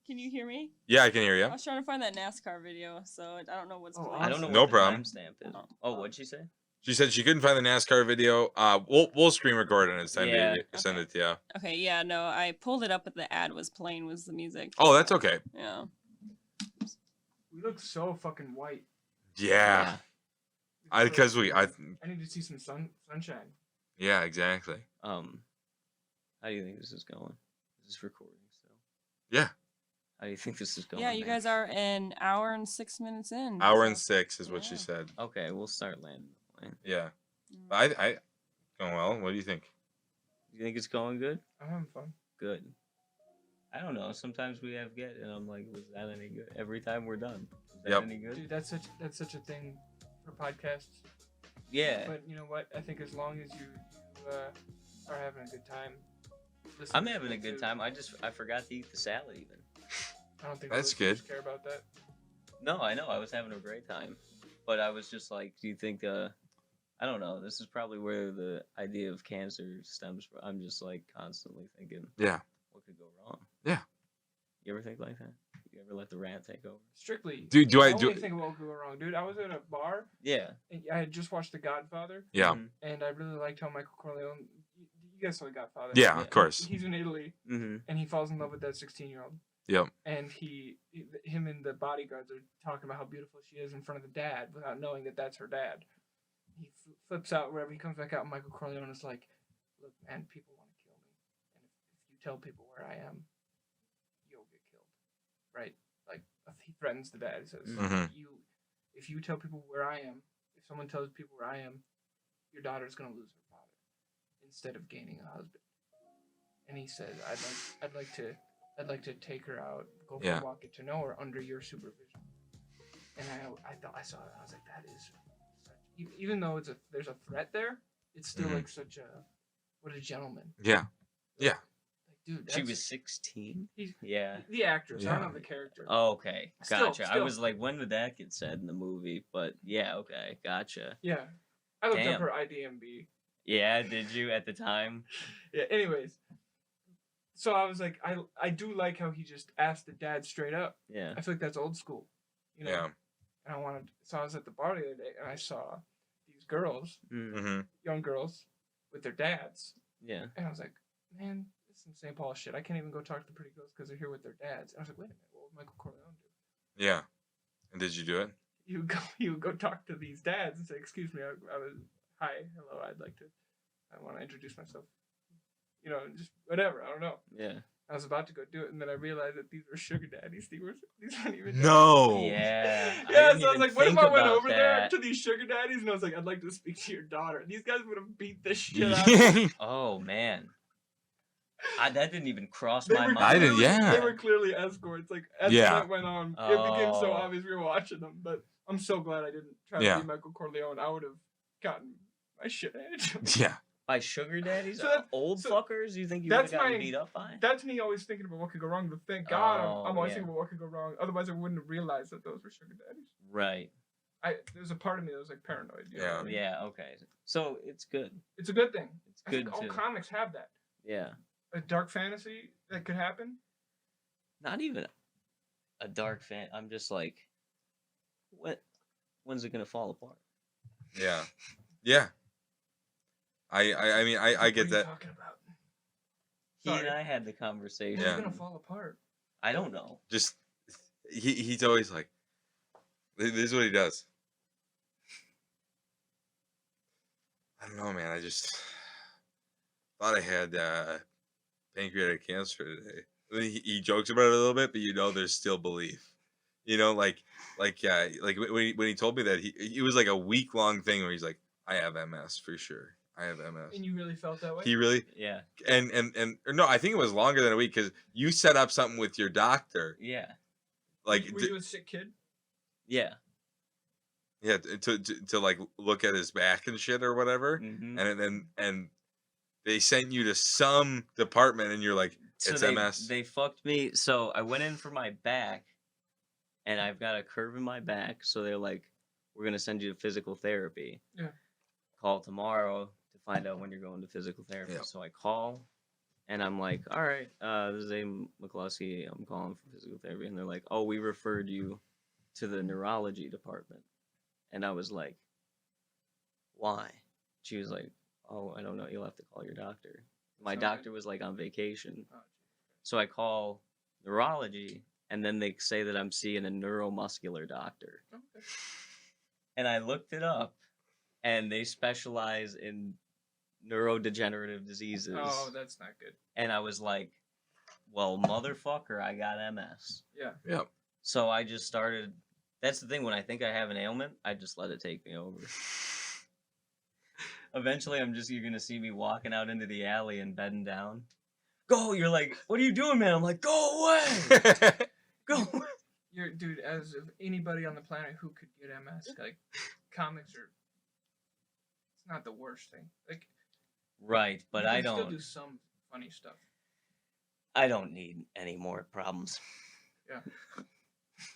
Can you hear me? Yeah, I can hear I you. was trying to find that NASCAR video, so I don't know what's Oh, playing. I don't know No what problem. the timestamp is. Oh, what'd she say? She said she couldn't find the NASCAR video. We'll screen record and send Yeah. send it to you. Okay, yeah, no, I pulled it up, but the ad was playing was the music. Oh, that's okay. Yeah. We look so fucking white. Yeah. It's Because so- I I need to see some sunshine. yeah, exactly. How do you think this is going? Is this recording still? Yeah. How do you think this is going? Yeah, you man? guys are an hour and 6 minutes in. Hour so- and 6 is what she Yeah. said. Okay, we'll start landing the plane. Yeah. Mm. I going well. What do you think? You think it's going good? I'm having fun. Good. I don't know. Sometimes we have get, and I'm like, was that any good? Every time we're done, was that Yep. any good? Dude, that's such a thing for podcasts. Yeah. But you know what? I think as long as you are having a good time. I'm having a good time. I forgot to eat the salad even. I don't think That's listeners good. care about that. No, I know. I was having a great time. But I was just like, do you think, I don't know. This is probably where the idea of cancer stems from. I'm just like constantly thinking, Yeah. what could go wrong? Yeah. You ever think like that? You ever let the rant take over? Strictly. Do I I do? only think about what could go wrong, dude. I was at a bar Yeah. and I had just watched The Godfather, Yeah. and I really liked how Michael Corleone. You guys saw The Godfather. Yeah, Yeah. of course. He's in Italy, Mm-hmm. and he falls in love with that 16-year-old. Yep. And him and the bodyguards are talking about how beautiful she is in front of the dad without knowing that that's her dad. He flips out wherever he comes back out. And Michael Corleone is like, "Look, man, people want to kill me, and if you tell people where I am, you'll get killed." Right? Like he threatens the dad. He says, Mhm. If you tell people where I am, if someone tells people where I am, your daughter's gonna lose her father instead of gaining a husband." And he said, I'd like to take her out, go for Yeah. a walk, get to know her under your supervision. And I thought I saw it. I was like, that is such, even though there's a threat there, it's still Mhm. like such a what a gentleman. Yeah. Yeah. Like, dude, She that's- was 16? He's- Yeah. the actress. I don't Yeah. know the character. Oh, okay. Still- Gotcha. I still. was like, when did that get said in the movie? But yeah, okay. Gotcha. Yeah, I looked Damn. up her IDMB. Yeah, did you at the time? Yeah. Anyways, so I was like, I do like how he just asked the dad straight up. Yeah. I feel like that's old school, you know. Yeah. And I was at the bar the other day, and I saw these girls, Mm. Mm-hmm. young girls, with their dads, Yeah. and I was like, man, this is some St. Paul shit. I can't even go talk to the pretty girls because they're here with their dads. And I was like, wait a minute, what would Michael Corleone do? Yeah. And did you do it? You would go talk to these dads and say, excuse me, hi, hello, I want to introduce myself. You know, just whatever. I don't know. Yeah. I was about to go do it, and then I realized that these were sugar daddies. These weren't even. No. Yeah. Yeah, so I didn't was even like, what if think I went about over there that. to these sugar daddies and I was like, I'd like to speak to your daughter. These guys would have beat the shit out of me. Oh man. That didn't even cross They my were mind. I didn't- clearly- yeah. They were clearly escorts. Like, as the Yeah. night went on, it became so Oh. obvious we were watching them. But I'm so glad I didn't try Yeah. to be Michael Corleone. I would have gotten my shit handed. Yeah. By sugar daddies? So that- Old so fuckers? You think you would have that's gotten my- beat up by? That's me always thinking about what could go wrong. But thank God I'm Oh, always yeah. thinking about what could go wrong. Otherwise, I wouldn't have realized that those were sugar daddies. Right. There's a part of me that was like paranoid. You know what I mean? Yeah, okay. So it's good. It's a good thing. It's I good think all too. comics have that. Yeah. A dark fantasy that could happen. Not even a dark fan. I'm just like, when's it gonna fall apart? Yeah. Yeah. I mean I What are get you that. talking about? He Sorry. and I had the conversation. It's Yeah. gonna fall apart. I don't know. Just he's always like, this is what he does. I don't know, man. thought I had pancreatic cancer today. He jokes about it a little bit, but there's still belief. Like when he told me that it was like a week-long thing where he's like, I have MS for sure. I have MS. And you really felt that way? He really? Yeah. And or no, I think it was longer than a week because you set up something with your doctor. Yeah. Like, were you a sick kid? Yeah. Yeah, to like look at his back and shit or whatever, and they sent you to some department, and you're like, it's MS. They fucked me. So I went in for my back, and I've got a curve in my back. So they're like, we're gonna send you to physical therapy. Yeah. Call tomorrow to find out when you're going to physical therapy. Yeah. So I call, and I'm like, all right, this is Aidan McCluskey. I'm calling for physical therapy, and they're like, oh, we referred you to the neurology department. And I was like, why? She was like, oh, I don't know. You'll have to call your doctor. My doctor was like on vacation. So I call neurology, and then they say that I'm seeing a neuromuscular doctor. Okay. And I looked it up, and they specialize in neurodegenerative diseases. Oh, that's not good. And I was like, well, motherfucker, I got MS. Yeah. Yeah. So I just started. That's the thing. When I think I have an ailment, I just let it take me over. Eventually, you're going to see me walking out into the alley and bedding down. Go! You're like, what are you doing, man? I'm like, go away! Go away! Dude, as of anybody on the planet who could get MS, like, comics are... It's not the worst thing. Like, right, but I don't... still do some funny stuff. I don't need any more problems. Yeah.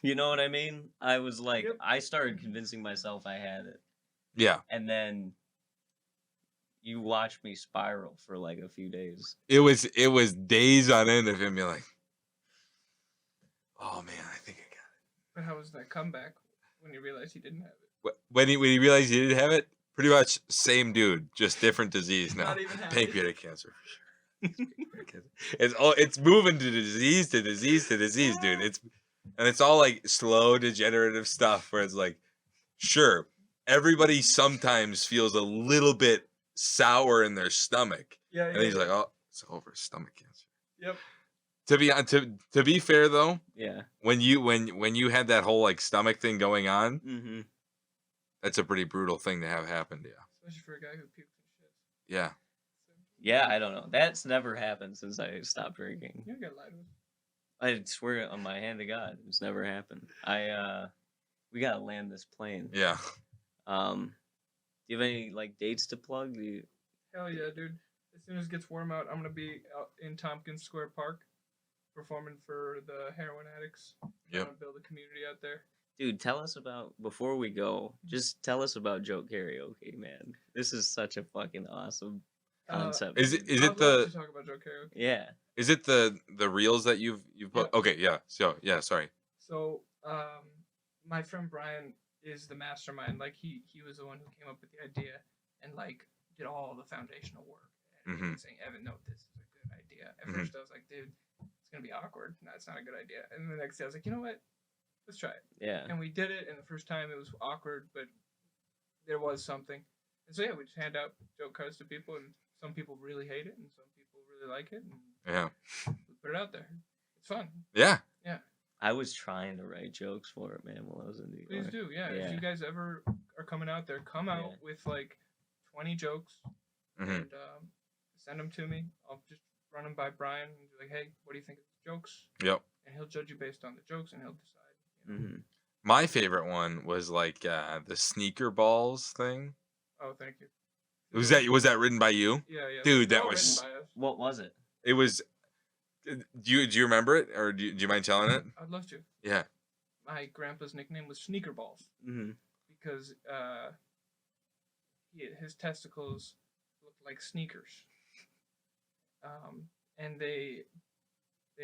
You know what I mean? I was like, Yep. I started convincing myself I had it. Yeah. And then you watched me spiral for like a few days. It was days on end of him being like, oh man, I think I got it. But how was that comeback when you realized he didn't have it? When he realized he didn't have it, pretty much same dude, just different disease now. Not even happy. Pancreatic cancer for sure. It's moving to disease to disease to disease, dude. It's all like slow degenerative stuff where it's like, sure, everybody sometimes feels a little bit sour in their stomach. Yeah. And he's like, oh, it's over, stomach cancer. Yep. To be fair though, Yeah. when you had that whole like stomach thing going on, Mm-hmm. that's a pretty brutal thing to have happen to you. Especially for a guy who pukes and shit. Yeah. Yeah, I don't know. That's never happened since I stopped drinking. You get lied with. I swear on my hand to God, it's never happened. We gotta land this plane. Yeah. Do you have any like dates to plug? Hell yeah, dude. As soon as it gets warm out, I'm going to be out in Tompkins Square Park performing for the heroin addicts. Yep. Trying to build a community out there. Dude, tell us about, before we go, just tell us about joke karaoke, man. This is such a fucking awesome concept. Is it I'd love the to talk about joke karaoke. Yeah. is it the reels that you've put? Yeah. Okay, yeah. So yeah, sorry. So, my friend Brian is the mastermind. Like, he was the one who came up with the idea and, like, did all the foundational work. And Mhm. saying, Evan, no, this is a good idea. At Mhm. first, I was like, dude, it's going to be awkward. No, it's not a good idea. And the next day, I was like, you know what? Let's try it. Yeah. And we did it, and the first time it was awkward, but there was something. And so, yeah, we just hand out joke cards to people, and some people really hate it, and some people really like it, and Yeah. we put it out there. It's fun. Yeah. I was trying to write jokes for it, man, while I was in New York. Please do, yeah. Yeah. If you guys ever are coming out there, come out Yeah. with like 20 jokes Mhm. and send them to me. I'll just run them by Brian and be like, hey, what do you think of the jokes? Yep. And he'll judge you based on the jokes, and he'll decide. You know. Mm-hmm. My favorite one was like the sneaker balls thing. Oh, thank you. Was that written by you? Yeah, yeah. Dude, They're that all was- written by us. What was it? It was. Do you remember it, or do you mind telling it? I'd love to. Yeah. My grandpa's nickname was Sneaker Balls Mm-hmm. because his testicles looked like sneakers. And they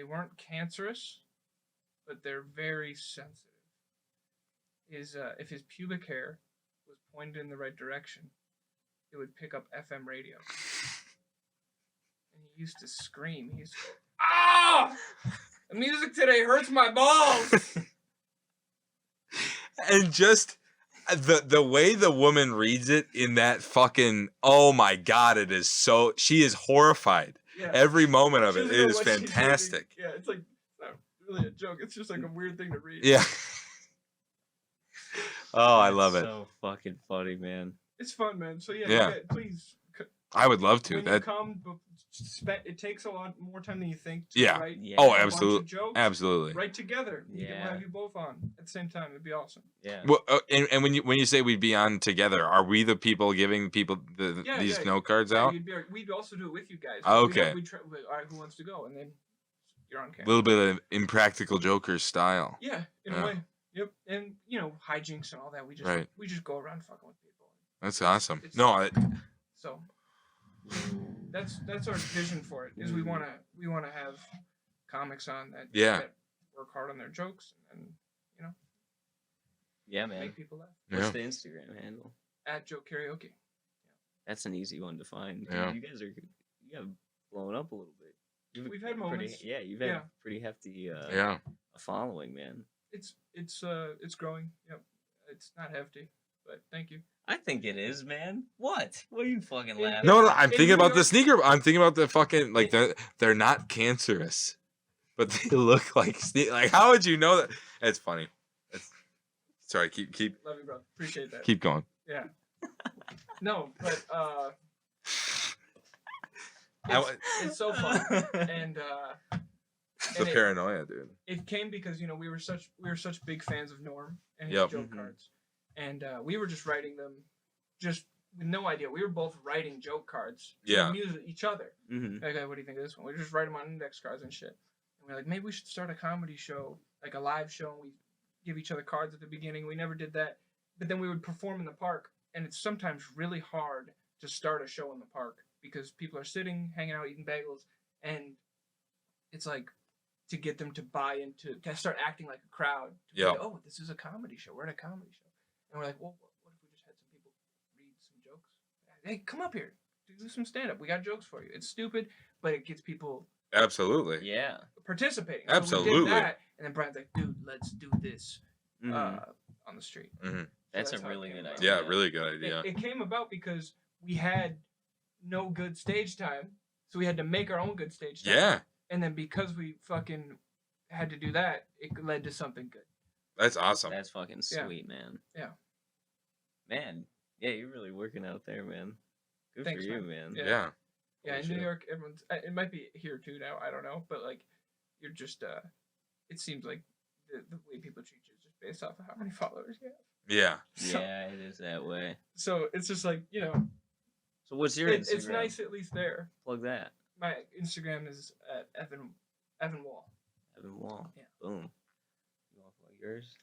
weren't cancerous, but they're very sensitive. If his pubic hair was pointed in the right direction, it would pick up FM radio. And he used to scream. He used to go, "Ah! The music today hurts my balls!" And just the way the woman reads it in that fucking, oh my god, it is so, she is horrified. Yeah. Every moment of She it, doesn't it know is what she's reading. fantastic. Yeah, it's like it's not really a joke. It's just like a weird thing to read. Yeah. Oh, I That's love it. So fucking funny, man. It's fun, man. So yeah, Yeah. please. I would love to. When you That come, it takes a lot more time than you think to Yeah. write. Yeah. Oh, a bunch of absolutely. jokes, Absolutely. Write together. We'll Yeah. have you both on at the same time. It'd be awesome. Yeah. Well, and when you say we'd be on together, are we the people giving people these note cards out? We'd also do it with you guys. Oh, okay. All right, who wants to go? And then you're on A camera. little bit of Impractical Jokers style. Yeah, in Yeah. a way. Yep. And hijinks and all that. We just go around fucking with people. That's awesome. It's- No, So that's our vision for it. Is we wanna have comics on that that work hard on their jokes and Yeah, man. make people laugh. What's Yeah. the Instagram handle? At Joke Karaoke. That's an easy one to find. Dude, Yeah. You guys have blown up a little bit. We've had moments. You've had Yeah. pretty hefty yeah. a following, man. It's growing. Yep. It's not hefty, but thank you. I think it is, man. What? What are you fucking Yeah. laughing? No, at? I'm In thinking New about the York- sneaker. I'm thinking about the fucking like they're not cancerous, but they look like like. How would you know that? It's funny. Sorry. Keep Love you, bro. Appreciate that. keep going. Yeah. No, but I- it's so fun, and The paranoia, dude. it came because we were such big fans of Norm and his Yep. joke Mhm. cards, and we were just writing them, just with no idea. We were both writing joke cards to Yeah. amuse each other. Mm-hmm. Like, what do you think of this one? We just write them on index cards and shit. And we're like, maybe we should start a comedy show, like a live show, and we give each other cards at the beginning. We never did that, but then we would perform in the park, and it's sometimes really hard to start a show in the park because people are sitting, hanging out, eating bagels, and it's like to get them to buy into, to start acting like a crowd. To be Yeah. like, oh, this is a comedy show. We're at a comedy show, and we're like, well, what if we just had some people read some jokes? Hey, come up here, do some stand up. We got jokes for you. It's stupid, but it gets people Absolutely. Yeah. participating. Absolutely. So we did that, and then Brian's like, dude, let's do this Mhm. on the street. That's that's a how it really came good about. idea. Yeah, really good idea. It came about because we had no good stage time, so we had to make our own good stage time. Yeah, And then because we fucking had to do that, it led to something good. that's awesome. That's fucking Yeah. sweet, man. Yeah. Man, yeah, you're really working out there, man. Good Thanks, for you, man. man. Yeah. Yeah. Yeah, Holy in New shit. York, everyone's. It might be here too now. I don't know, but like, you're just. It seems like the way people treat you is just based off of how many followers you have. Yeah. So, Yeah, it is that way. so it's just like So what's your Instagram? it's nice at least there. Plug that. My Instagram is at Evan Wall. Evan Wall. Yeah. Boom. You want to plug yours?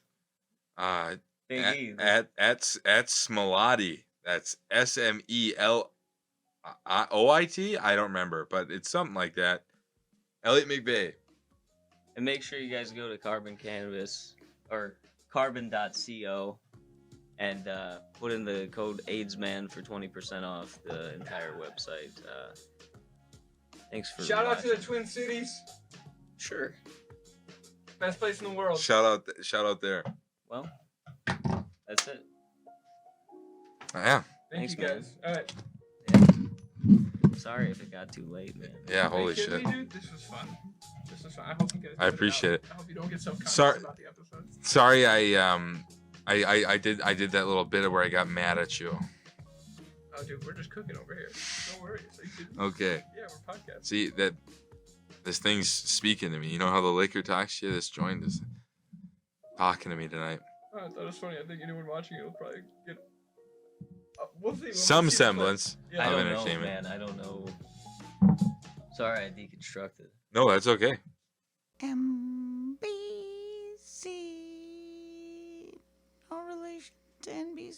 At Big E. at Smelotti. That's SMELOIT. I don't remember, but it's something like that. Elliot McVeigh. And make sure you guys go to Carbon Cannabis or carbon.co and put in the code AIDSMAN for 20% off the entire website. Thanks for Shout out to the watching. Twin Cities, Sure. best place in the world. Shout out there. Well, that's it. Yeah. Thank Thanks, you man. guys. All right. Sorry if it got too late, man. Yeah. Are you Holy kidding shit. me, dude? This was fun. I hope you guys. I appreciate it. I hope you don't get self-conscious Sorry- about the episodes. Sorry, I did that little bit where I got mad at you. Oh, dude, we're just cooking over here. Don't worry. It's like, dude, Okay. yeah, we're podcasting. See that this thing's speaking to me. You know how the liquor talks to you? This joint is talking to me tonight. Oh, I thought it was funny. I think anyone watching it will probably get. We'll see. When we Some see the clip. semblance Yeah. I of don't know, entertainment. man. I don't know. Sorry, I deconstructed. No, that's okay. MBC. No relation to NBC.